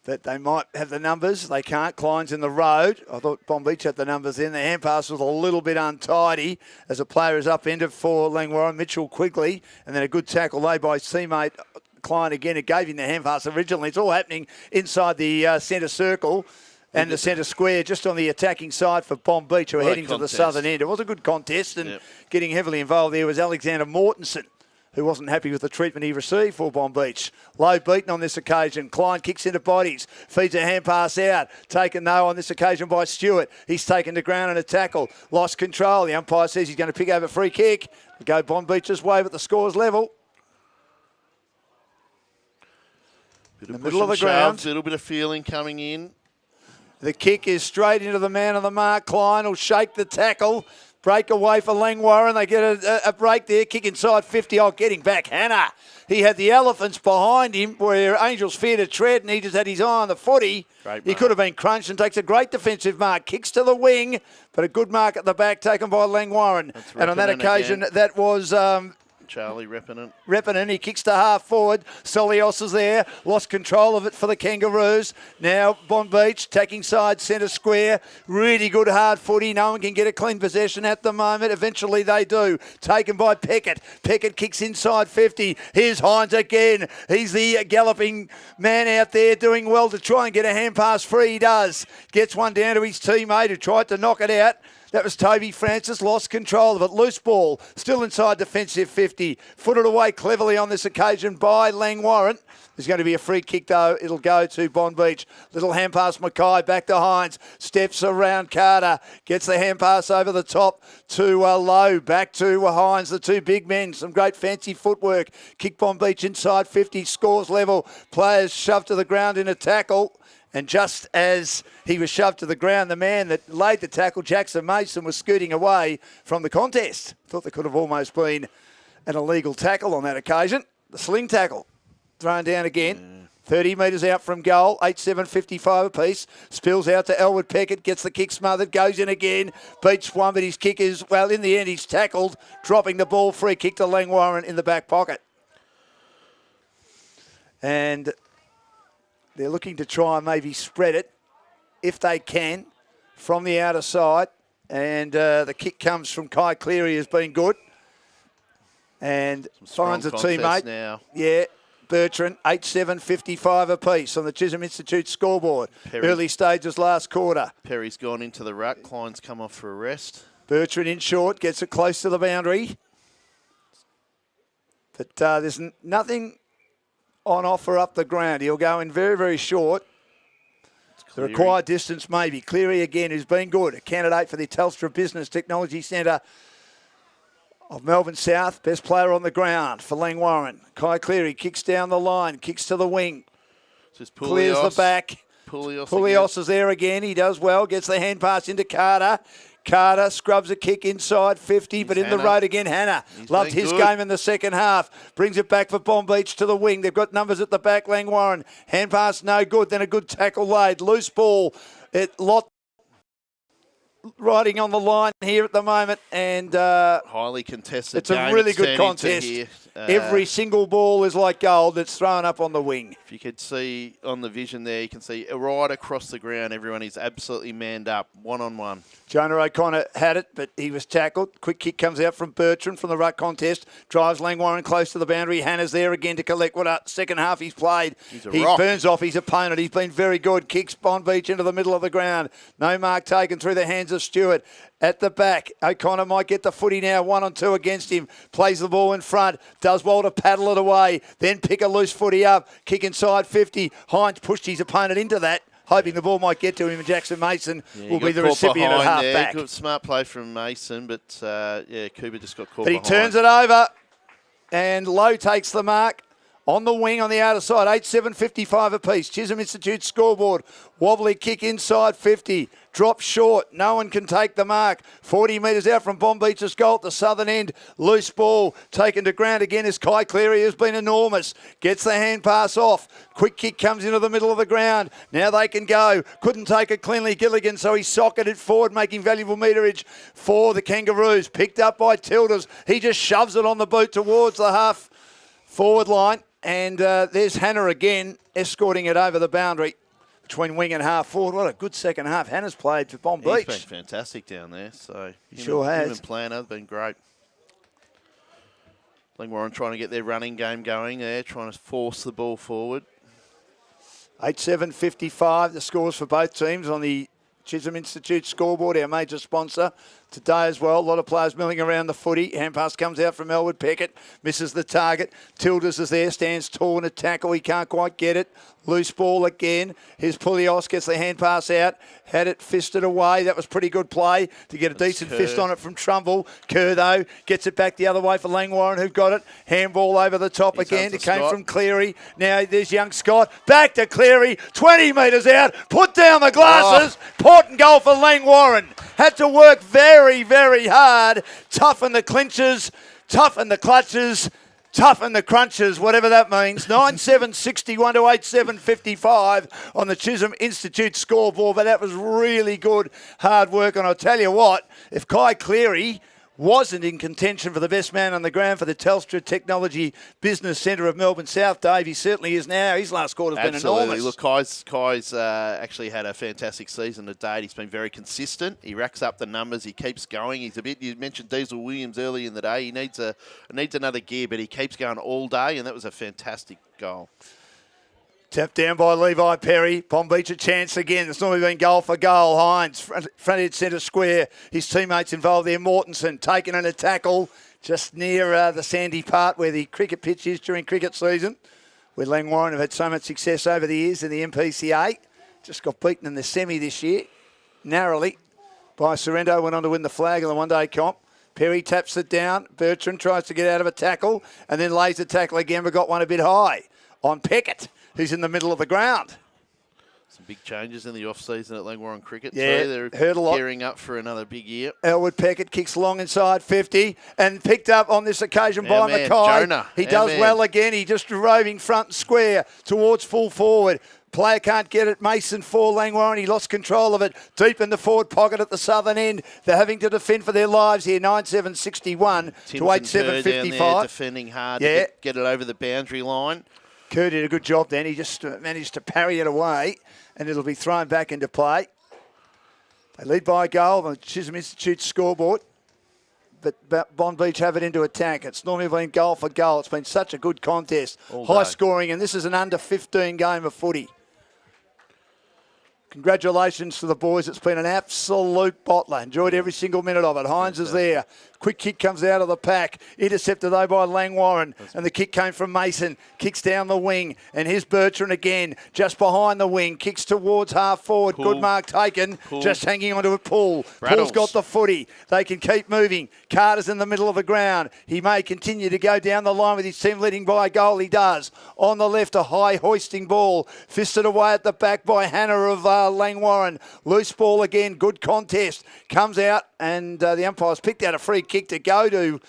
That they might have the numbers. They can't. Klein's in the road. I thought Bonbeach had the numbers in. The hand pass was a little bit untidy as a player is upended for Langwarrin. Mitchell quickly, and then a good tackle laid by his teammate Klein again. It gave him the hand pass originally. It's all happening inside the centre circle and the centre square, just on the attacking side for Bonbeach, who are heading to the southern end. It was a good contest, and getting heavily involved there was Alexander Mortensen, who wasn't happy with the treatment he received for Bonbeach. Low beaten on this occasion. Klein kicks into bodies, feeds a hand pass out. Taken, though, on this occasion by Stewart. He's taken to ground in a tackle. Lost control. The umpire says he's going to pick over a free kick. Go Bonbeach's way, but the score's level. In the middle of the ground. A little bit of feeling coming in. The kick is straight into the man on the mark. Klein will shake the tackle. Break away for Langwarrin. They get a break there. Kick inside 50. Oh, getting back. Hannah. He had the elephants behind him where Angels feared a tread, and he just had his eye on the footy. He could have been crunched, and takes a great defensive mark. Kicks to the wing, but a good mark at the back taken by Langwarrin. And on that occasion, that was... Charlie Reppinen. Reppinen, he kicks to half forward. Solios is there, lost control of it for the Kangaroos. Now Bonbeach taking side centre square. Really good hard footy. No one can get a clean possession at the moment. Eventually they do. Taken by Peckett. Peckett kicks inside 50. Here's Hines again. He's the galloping man out there doing well to try and get a hand pass free. He does. Gets one down to his teammate who tried to knock it out. That was Toby Francis, lost control of it. Loose ball, still inside defensive 50. Footed away cleverly on this occasion by Langwarrin. There's going to be a free kick, though. It'll go to Bonbeach. Little hand pass, Mackay, back to Hines. Steps around Carter. Gets the hand pass over the top to Lowe. Back to Hines, the two big men. Some great fancy footwork. Kick Bonbeach inside 50, scores level. Players shoved to the ground in a tackle. And just as he was shoved to the ground, the man that laid the tackle, Jackson Mason, was scooting away from the contest. Thought there could have almost been an illegal tackle on that occasion. The sling tackle thrown down again. 30 metres out from goal, 8-7-55 apiece. Spills out to Elwood Peckett, gets the kick smothered, goes in again. Beats one, but his kick is, well, in the end, he's tackled, dropping the ball. Free kick to Langwarrin in the back pocket. And... they're looking to try and maybe spread it, if they can, from the outer side. And the kick comes from Kai Cleary, has been good. And finds a teammate. Now. Yeah, Bertrand, 8-7-55 apiece on the Chisholm Institute scoreboard. Early stages last quarter. Perry's gone into the ruck. Klein's come off for a rest. Bertrand in short, gets it close to the boundary. But there's nothing... on offer up the ground. He'll go in very, very short. The required distance maybe. Cleary again, who's been good. A candidate for the Telstra Business Technology Centre of Melbourne South. Best player on the ground for Langwarrin. Kai Cleary kicks down the line, kicks to the wing. Clears the back. Poulios is there again. He does well. Gets the hand pass into Carter. Carter scrubs a kick inside 50, but in the road again, Hannah. Loved his game in the second half. Brings it back for Bonbeach to the wing. They've got numbers at the back, Langwarrin. Hand pass, no good. Then a good tackle laid. Loose ball. Lot riding on the line here at the moment, and highly contested. It's a really good contest. Every single ball is like gold that's thrown up on the wing. If you could see on the vision there, you can see right across the ground, everyone is absolutely manned up, one-on-one. Jonah O'Connor had it, but he was tackled. Quick kick comes out from Bertrand from the ruck contest. Drives Langwarrin close to the boundary. Hannah's there again to collect what second half he's played. He burns off his opponent. He's been very good. Kicks Bonbeach into the middle of the ground. No mark taken through the hands of Stewart. At the back, O'Connor might get the footy now, 1-on-2 against him. Plays the ball in front, does well to paddle it away, then pick a loose footy up, kick inside 50. Hines pushed his opponent into that, hoping the ball might get to him, and Jackson Mason will be the recipient at half back. Good, smart play from Mason, but Cooper just got caught But he behind. turns it over, and Lowe takes the mark. On the wing on the outer side, 8-7-55 apiece. Chisholm Institute scoreboard. Wobbly kick inside 50. Drop short. No one can take the mark. 40 metres out from Bonbeach's goal at the southern end. Loose ball taken to ground again as Kai Cleary has been enormous. Gets the hand pass off. Quick kick comes into the middle of the ground. Now they can go. Couldn't take it cleanly, Gilligan, so he socketed forward, making valuable meterage for the Kangaroos. Picked up by Tilders. He just shoves it on the boot towards the half forward line. And there's Hannah again, escorting it over the boundary between wing and half forward. What a good second half Hannah's played for Bonbeach. He's been fantastic down there. So he sure has. Him and Planner have been great. Langwarrin trying to get their running game going there, trying to force the ball forward. 8-7-55, the scores for both teams on the Chisholm Institute scoreboard, our major sponsor today as well. A lot of players milling around the footy. Hand pass comes out from Elwood Peckett. Misses the target. Tilders is there. Stands tall in a tackle. He can't quite get it. Loose ball again. Here's Pulios. Gets the hand pass out. Had it fisted away. That was pretty good play to get a decent fist on it from Trumbull. Kerr, though, gets it back the other way for Langwarrin, who got it. Handball over the top again. It came from Cleary. Now there's young Scott. Back to Cleary. 20 metres out. Put down the glasses. Port and goal for Langwarrin. Had to work very, very hard. Toughen the clinches. Toughen the clutches. Toughen the crunches, whatever that means. 9-7-61 to 8-7-55 on the Chisholm Institute scoreboard. But that was really good hard work. And I'll tell you what, if Kai Cleary wasn't in contention for the best man on the ground for the Telstra Technology Business Centre of Melbourne South, Dave, he certainly is now. His last quarter's been enormous. Look, Kai's actually had a fantastic season to date. He's been very consistent. He racks up the numbers. He keeps going. He's a bit. You mentioned Diesel Williams early in the day. He needs another gear, but he keeps going all day, and that was a fantastic goal. Tapped down by Levi Perry. Bonbeach a chance again. It's normally been goal for goal. Hines, front head centre square. His teammates involved there. Mortensen taken in a tackle just near the sandy part where the cricket pitch is during cricket season, where Langwarrin have had so much success over the years in the MPCA. Just got beaten in the semi this year, narrowly, by Sorrento. Went on to win the flag in the one-day comp. Perry taps it down. Bertrand tries to get out of a tackle and then lays the tackle again, but got one a bit high on Peckett, who's in the middle of the ground. Some big changes in the off-season at Langwarrin Cricket. Yeah, They're heard a lot. gearing up for another big year. Elwood Peckett kicks long inside 50 and picked up on this occasion by Mackay. Jonah. He does well again. He just roving front and square towards full forward. Player can't get it. Mason for Langwarrin. He lost control of it deep in the forward pocket at the southern end. They're having to defend for their lives here. 9-7-61 to 8-7-55. Defending hard to get it over the boundary line. Kerr did a good job then. He just managed to parry it away, and it'll be thrown back into play. They lead by a goal on the Chisholm Institute scoreboard, but Bonbeach have it into attack. It's normally been goal for goal. It's been such a good contest. High scoring, and this is an under 15 game of footy. Congratulations to the boys. It's been an absolute bottler. Enjoyed every single minute of it. Hines is there. Quick kick comes out of the pack. Intercepted though by Langwarrin. And the kick came from Mason. Kicks down the wing. And here's Bertrand again. Just behind the wing. Kicks towards half forward. Good mark taken. Just hanging onto a pull. Paul's got the footy. They can keep moving. Carter's in the middle of the ground. He may continue to go down the line with his team leading by a goal. He does. On the left, a high hoisting ball. Fisted away at the back by Hannah of Langwarrin. Loose ball again, good contest. Comes out and the umpire's picked out a free kick to go to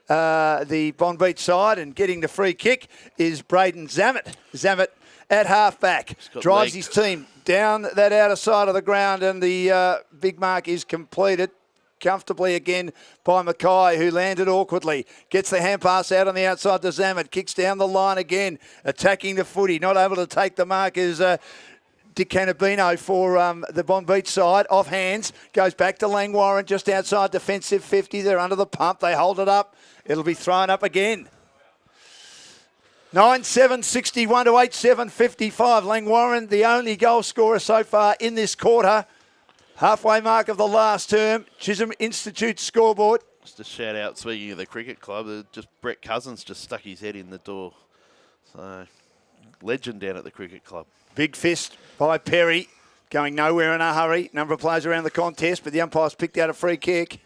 the Bonbeach side, and getting the free kick is Braden Zammit. Zammit at half-back, drives his team down that outer side of the ground, and the big mark is completed comfortably again by Mackay, who landed awkwardly. Gets the hand pass out on the outside to Zammit, kicks down the line again, attacking the footy. Not able to take the mark is Dick Canabino for the Bonbeach side. Off hands, goes back to Langwarrin, just outside defensive 50. They're under the pump. They hold it up. It'll be thrown up again. 9-7-61 to 8-7-55. Langwarrin, the only goal scorer so far in this quarter. Halfway mark of the last term. Chisholm Institute scoreboard. Just a shout out, speaking of the cricket club, just Brett Cousins just stuck his head in the door. So, legend down at the cricket club. Big fist by Perry. Going nowhere in a hurry. Number of players around the contest, but the umpire's picked out a free kick.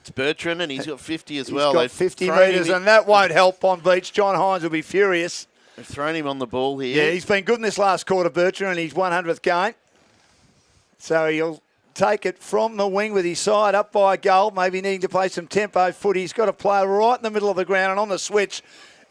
It's Bertrand, and he's got 50 as well. He's got 50 metres, and that won't help Bonbeach. John Hines will be furious. They've thrown him on the ball here. Yeah, he's been good in this last quarter, Bertrand, in his 100th game. So he'll take it from the wing with his side up by a goal, maybe needing to play some tempo footy. He's got a player right in the middle of the ground, and on the switch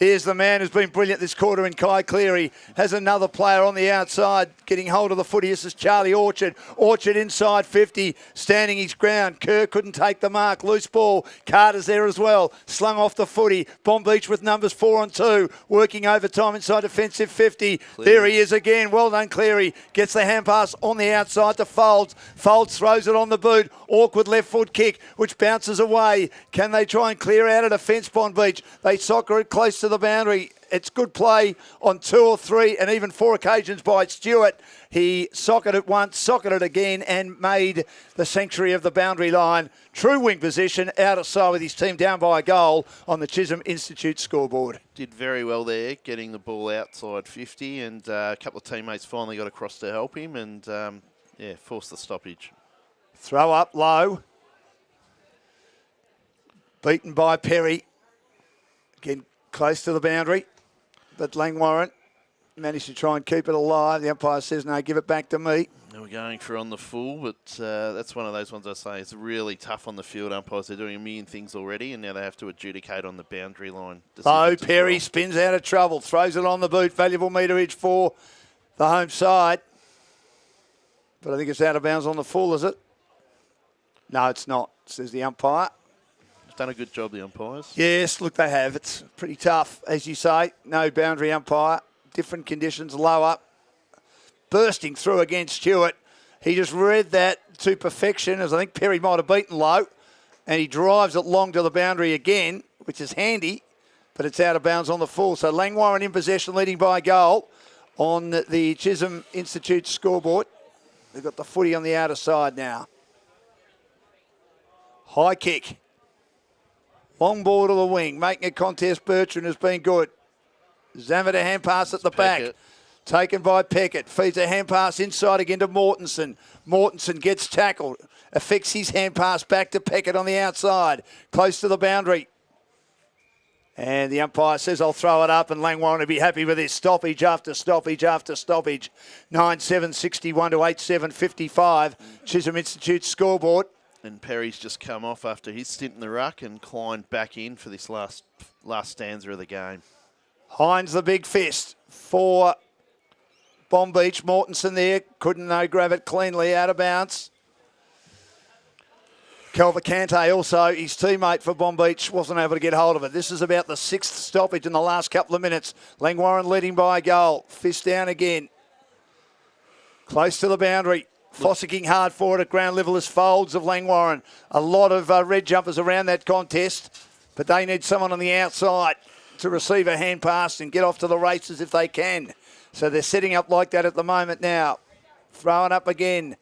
is the man who's been brilliant this quarter in Kai Cleary. Has another player on the outside getting hold of the footy. This is Charlie Orchard. Orchard inside 50, standing his ground. Kerr couldn't take the mark. Loose ball. Carter's there as well. Slung off the footy. Bonbeach with numbers 4 and 2. Working overtime inside defensive 50. Cleary. There he is again. Well done, Cleary. Gets the hand pass on the outside to Folds. Folds throws it on the boot. Awkward left foot kick, which bounces away. Can they try and clear out a defence, Bonbeach? They soccer it close to the boundary. It's good play on 2 or 3 and even 4 occasions by Stewart. He socketed it once, socketed it again, and made the sanctuary of the boundary line. True wing position, out of side with his team down by a goal on the Chisholm Institute scoreboard. Did very well there, getting the ball outside 50, and a couple of teammates finally got across to help him, and forced the stoppage. Throw up low. Beaten by Perry. Again, close to the boundary. But Langwarrin managed to try and keep it alive. The umpire says, no, give it back to me. They were going for on the full, but that's one of those ones I say is really tough on the field umpires. They're doing a million things already, and now they have to adjudicate on the boundary line. Oh, Perry spins out of trouble, throws it on the boot. Valuable meterage for the home side. But I think it's out of bounds on the full, is it? No, it's not, says the umpire. Done a good job, the umpires. Yes, look, they have. It's pretty tough, as you say. No boundary umpire. Different conditions, low up. Bursting through against Stewart. He just read that to perfection, as I think Perry might have beaten low. And he drives it long to the boundary again, which is handy. But it's out of bounds on the full. So Langwarrin in possession, leading by a goal on the Chisholm Institute scoreboard. They've got the footy on the outer side now. High kick. Long ball to the wing. Making a contest, Bertrand has been good. Zammit a hand pass at the back. Taken by Peckett. Feeds a hand pass inside again to Mortensen. Mortensen gets tackled. Affects his hand pass back to Peckett on the outside. Close to the boundary. And the umpire says, I'll throw it up, and Langwarrin will be happy with this. Stoppage after stoppage after stoppage. 9-7-61 to 8-7-55. Chisholm Institute scoreboard. And Perry's just come off after his stint in the ruck and climbed back in for this last stanza of the game. Hines the big fist for Bonbeach. Mortensen there. Couldn't grab it cleanly out of bounds. Calvacante also, his teammate for Bonbeach, wasn't able to get hold of it. This is about the 6th stoppage in the last couple of minutes. Langwarrin leading by a goal. Fist down again. Close to the boundary. Fossicking hard for it at ground level is Folds of Langwarrin. A lot of red jumpers around that contest, but they need someone on the outside to receive a hand pass and get off to the races if they can. So they're setting up like that at the moment now. Throwing up again.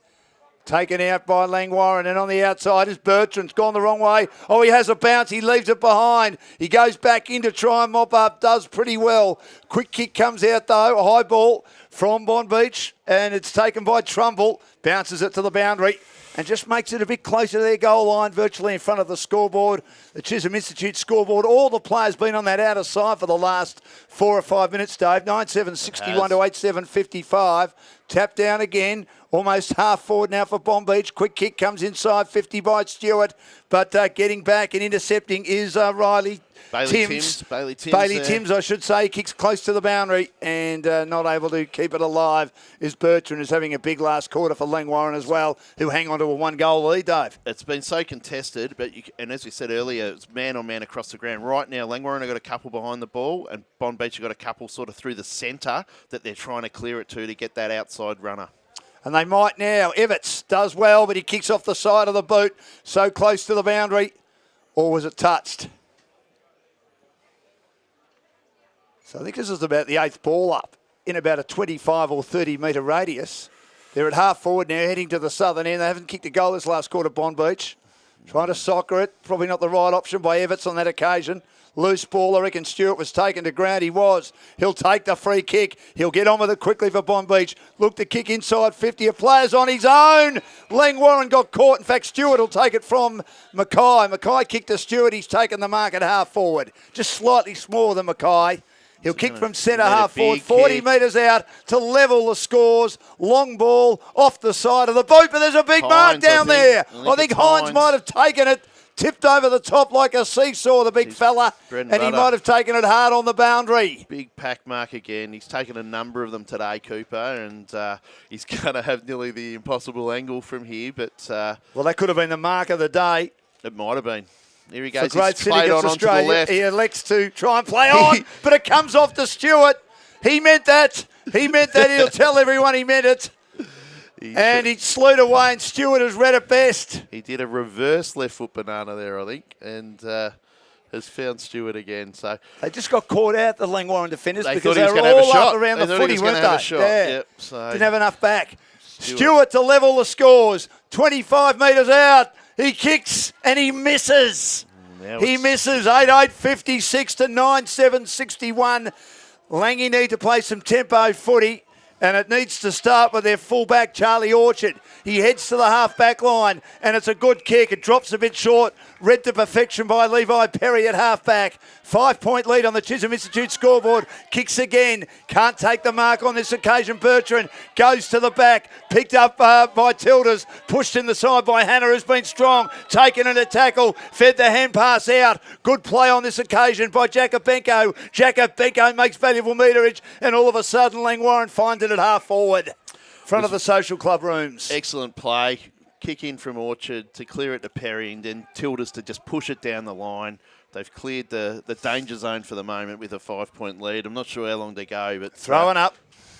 Taken out by Langwarrin, and on the outside is Bertrand's gone the wrong way. Oh, he has a bounce. He leaves it behind. He goes back in to try and mop up. Does pretty well. Quick kick comes out though. A high ball from Bonbeach, and it's taken by Trumbull. Bounces it to the boundary. and just makes it a bit closer to their goal line, virtually in front of the scoreboard. The Chisholm Institute scoreboard. All the players been on that outer side for the last 4 or 5 minutes, Dave. 9-7-61 to 8-7-55. Tap down again. Almost half forward now for Bonbeach. Quick kick comes inside, 50 by Stewart. But getting back and intercepting is Riley Timms. Bailey Timms, I should say. Kicks close to the boundary and not able to keep it alive is Bertrand, who's having a big last quarter for Langwarrin as well, who hang on to a 1-goal lead, Dave. It's been so contested, and as we said earlier, it's man-on-man across the ground. Right now, Langwarrin have got a couple behind the ball, and Bonbeach have got a couple sort of through the centre that they're trying to clear it to get that outside runner. And they might now. Everts does well, but he kicks off the side of the boot, so close to the boundary. Or was it touched? So I think this is about the 8th ball up in about a 25 or 30 metre radius. They're at half forward now, heading to the southern end. They haven't kicked a goal this last quarter, Bonbeach. Trying to soccer it. Probably not the right option by Everts on that occasion. Loose ball, I reckon Stewart was taken to ground. He was. He'll take the free kick. He'll get on with it quickly for Bonbeach. Look to kick inside 50. A player's on his own. Langwarrin got caught. In fact, Stewart will take it from Mackay. Mackay kicked to Stewart. He's taken the mark at half forward. Just slightly smaller than Mackay. He'll kick from centre half forward, 40 metres out to level the scores. Long ball off the side of the boot, but there's a big mark down there. I think Hines might have taken it. Tipped over the top like a seesaw, the big fella, and he might have taken it hard on the boundary. Big pack mark again. He's taken a number of them today, Cooper, and he's going to have nearly the impossible angle from here. But well, that could have been the mark of the day. It might have been. Here he goes. For Great He's City played against on Australia. onto the left. He elects to try and play on, but it comes off to Stewart. He meant that. He meant that. He'll tell everyone he meant it. And he slewed away, and Stewart has read it best. He did a reverse left foot banana there, I think, and has found Stewart again. So they just got caught out, the Langwarrin defenders, they because thought they he was were going to have a all shot up around they the footy, weren't they? Yeah. Yep, so didn't have enough back. Stewart to level the scores. 25 metres out. He kicks and he misses. He misses. 8-8-56 to 9-7-61. Langy need to play some tempo footy. And it needs to start with their fullback, Charlie Orchard. He heads to the half-back line, and it's a good kick. It drops a bit short. Read to perfection by Levi Perry at half-back. 5-point lead on the Chisholm Institute scoreboard. Kicks again. Can't take the mark on this occasion. Bertrand goes to the back. Picked up by Tilders. Pushed in the side by Hannah, who's been strong. Taken in a tackle. Fed the hand pass out. Good play on this occasion by Jacobenko. Jacobenko makes valuable meterage, and all of a sudden Langwarrin finds it at half forward. Front of the social club rooms. Excellent play. Kick in from Orchard to clear it to Perry, and then Tilders to just push it down the line. They've cleared the danger zone for the moment with a 5-point lead. I'm not sure how long to go, but throwing up.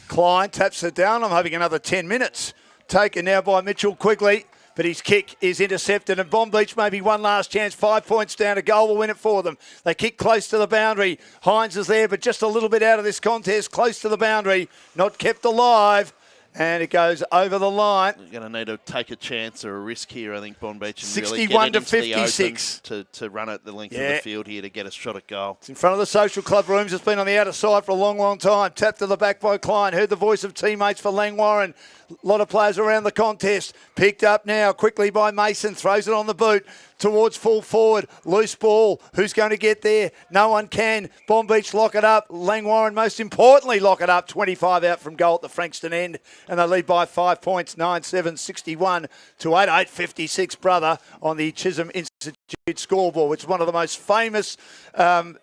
Klein taps it down. I'm hoping another 10 minutes. Taken now by Mitchell Quigley, but his kick is intercepted, and Bonbeach maybe one last chance. 5 points down. A goal will win it for them. They kick close to the boundary. Hines is there, but just a little bit out of this contest. Close to the boundary. Not kept alive. And it goes over the line. You're going to need to take a chance or a risk here, I think, Bonbeach. 61 to 56. To run it the length of the field here to get a shot at goal. It's in front of the social club rooms. It's been on the outer side for a long, long time. Tapped to the back by Klein. Heard the voice of teammates for Langwarrin. A lot of players around the contest. Picked up now quickly by Mason. Throws it on the boot towards full forward. Loose ball. Who's going to get there? No one can. Bonbeach lock it up. Langwarrin, most importantly, lock it up. 25 out from goal at the Frankston end. And they lead by 5 points. 9-7-61 to 8-8-56, brother, on the Chisholm Institute scoreboard, which is one of the most famous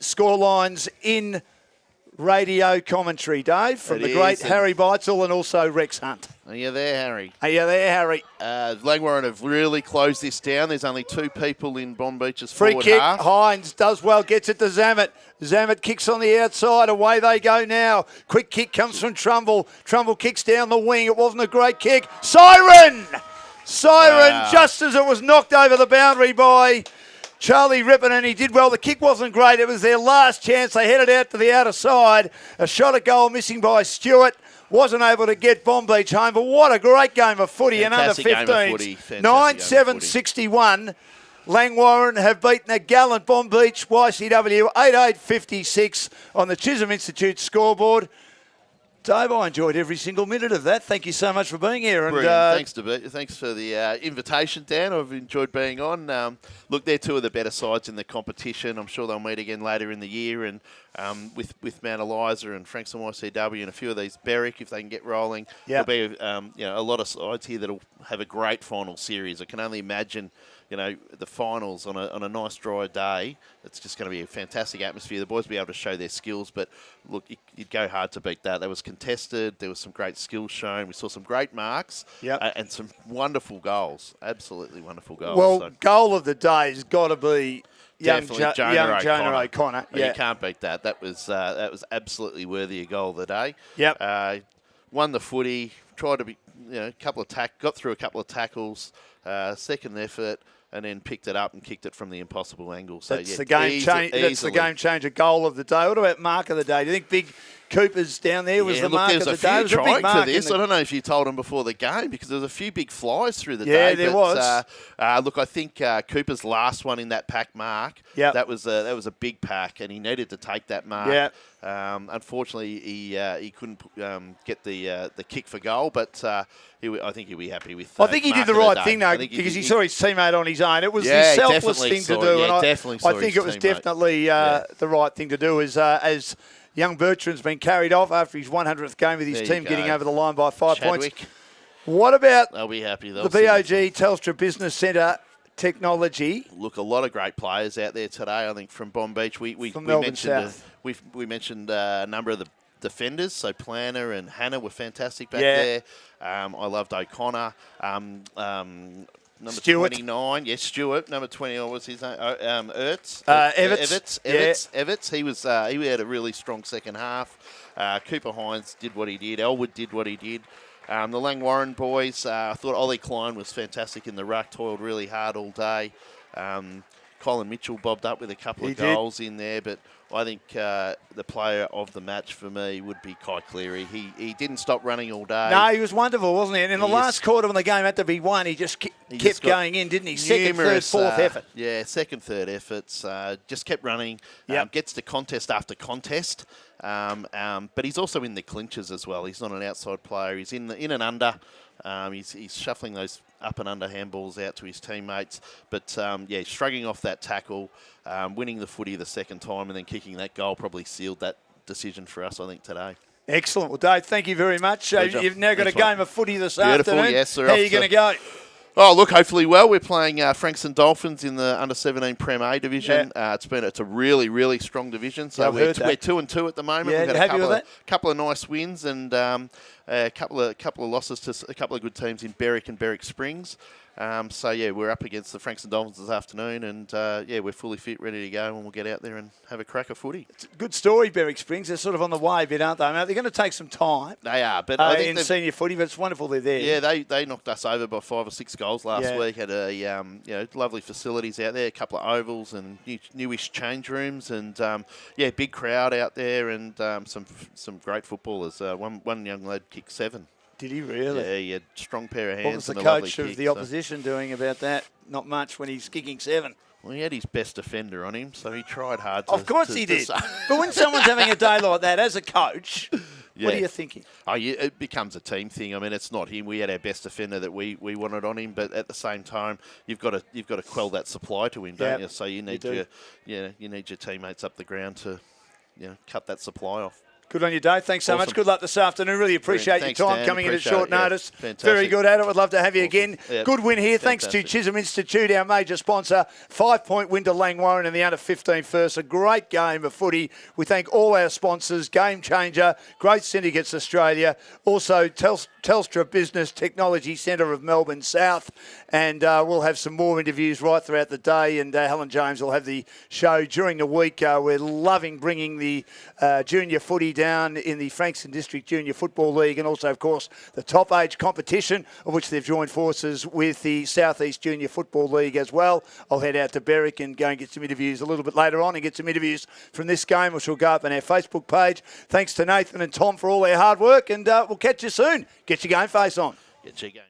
score lines in radio commentary, Dave, from the great Harry Beitzel and also Rex Hunt. Are you there, Harry? Are you there, Harry? Langwarrin have really closed this down. There's only 2 people in Bonbeach's free forward kick. half. Hines does well, gets it to Zammit. Zammit kicks on the outside. Away they go now. Quick kick comes from Trumbull. Trumbull kicks down the wing. It wasn't a great kick. Siren! Siren, just as it was knocked over the boundary by Charlie Rippon, and he did well. The kick wasn't great. It was their last chance. They headed out to the outer side. A shot at goal missing by Stewart. Wasn't able to get Bonbeach home, but what a great game of footy. Fantastic and under 15. 9-7-61. Langwarrin have beaten a gallant Bonbeach YCW 8-8-56 on the Chisholm Institute scoreboard. Dave, I enjoyed every single minute of that. Thank you so much for being here. And Brilliant. Thanks for the invitation, Dan. I've enjoyed being on. Look, they're two of the better sides in the competition. I'm sure they'll meet again later in the year. And with Mount Eliza and Frankston YCW and a few of these, Berwick, if they can get rolling, there'll be a lot of sides here that'll have a great final series. I can only imagine, the finals on a nice dry day. It's just going to be a fantastic atmosphere. The boys will be able to show their skills, but look, you'd go hard to beat that. That was contested. There was some great skills shown. We saw some great marks and some wonderful goals. Absolutely wonderful goals. Well, goal of the day has got to be young Jonah O'Connor. You can't beat that. That was absolutely worthy a goal of the day. Yep. Won the footy. Tried to be, got through a couple of tackles. Second effort. And then picked it up and kicked it from the impossible angle. So that's the game changer goal of the day. What about mark of the day? Do you think Big Cooper's down there was the mark of the day? There was a few trying for this. I don't know if you told him before the game because there was a few big flies through the day. Yeah, there was. Look, I think Cooper's last one in that pack mark. Yeah, that was a big pack, and he needed to take that mark. Yeah. Unfortunately, he couldn't get the kick for goal, but I think he'll be happy with. I think he did the right thing though, because he saw his teammate on his own. It was the selfless thing to do, and I think it was definitely the right thing to do. As young Bertrand's been carried off after his 100th game with his team, getting over the line by 5 points. What about they'll be happy. The BOG Telstra Business Centre technology? Look, a lot of great players out there today. I think from Bonbeach, we mentioned a number of the defenders. So Planner and Hannah were fantastic back there. I loved O'Connor. Number Stewart. 29, yes, Stewart. Number 20, what was his name? Evans. He had a really strong second half. Cooper Hines did what he did. Elwood did what he did. The Langwarrin boys, I thought Ollie Klein was fantastic in the ruck, toiled really hard all day. Colin Mitchell bobbed up with a couple of goals in there, but I think the player of the match for me would be Kai Cleary. He didn't stop running all day. No, he was wonderful, wasn't he? And in the last quarter when the game had to be won, he just kept going in, didn't he? Second, third, fourth effort. Yeah, second, third efforts. Just kept running. Gets to contest after contest. But he's also in the clinches as well. He's not an outside player. He's in and under. He's shuffling those up and under handballs out to his teammates. But, shrugging off that tackle, winning the footy the second time and then kicking that goal probably sealed that decision for us, I think, today. Excellent. Well, Dave, thank you very much. You've now got a game of footy this Beautiful, afternoon. Yes, how are you going to go? Oh, look, hopefully well. We're playing Frankston Dolphins in the under-17 Prem A division. It's a really, really strong division. So we're 2-2 at the moment. Yeah, we've had happy with that? Couple of nice wins and a couple of losses to a couple of good teams in Berwick and Berwick Springs. We're up against the Frankston Dolphins this afternoon, and we're fully fit, ready to go, and we'll get out there and have a crack of footy. It's a good story, Berwick Springs. They're sort of on the way a bit, aren't they? They're going to take some time. They are, but I think in senior footy, but it's wonderful they're there. Yeah, they knocked us over by 5 or 6 goals last week. Had a lovely facilities out there, a couple of ovals and newish change rooms, and big crowd out there, and some great footballers. One young lad kicked 7. Did he really? Yeah, he had a strong pair of hands. What was the and coach of kick, the opposition doing about that? Not much when he's kicking 7. Well, he had his best defender on him, so he tried hard to... Of course he did. But when someone's having a day like that, as a coach, what are you thinking? It becomes a team thing. I mean, it's not him. We had our best defender that we wanted on him, but at the same time, you've got to quell that supply to him, don't you? So you need your teammates up the ground to cut that supply off. Good on you, Dave. Thanks so much. Good luck this afternoon. Really appreciate your time coming in at short notice. Fantastic. Very good at it. Would love to have you again. Yep. Good win here. Thanks to Chisholm Institute, our major sponsor. 5-point win to Langwarrin in the under-15 first. A great game of footy. We thank all our sponsors, Game Changer, Great Syndicates Australia, also Telstra Business Technology Centre of Melbourne South, and we'll have some more interviews right throughout the day, and Helen James will have the show during the week. We're loving bringing the junior footy down in the Frankston District Junior Football League, and also, of course, the top age competition, of which they've joined forces with the South East Junior Football League as well. I'll head out to Berwick and go and get some interviews a little bit later on and get some interviews from this game, which will go up on our Facebook page. Thanks to Nathan and Tom for all their hard work, and we'll catch you soon. Get your game face on. Get your game.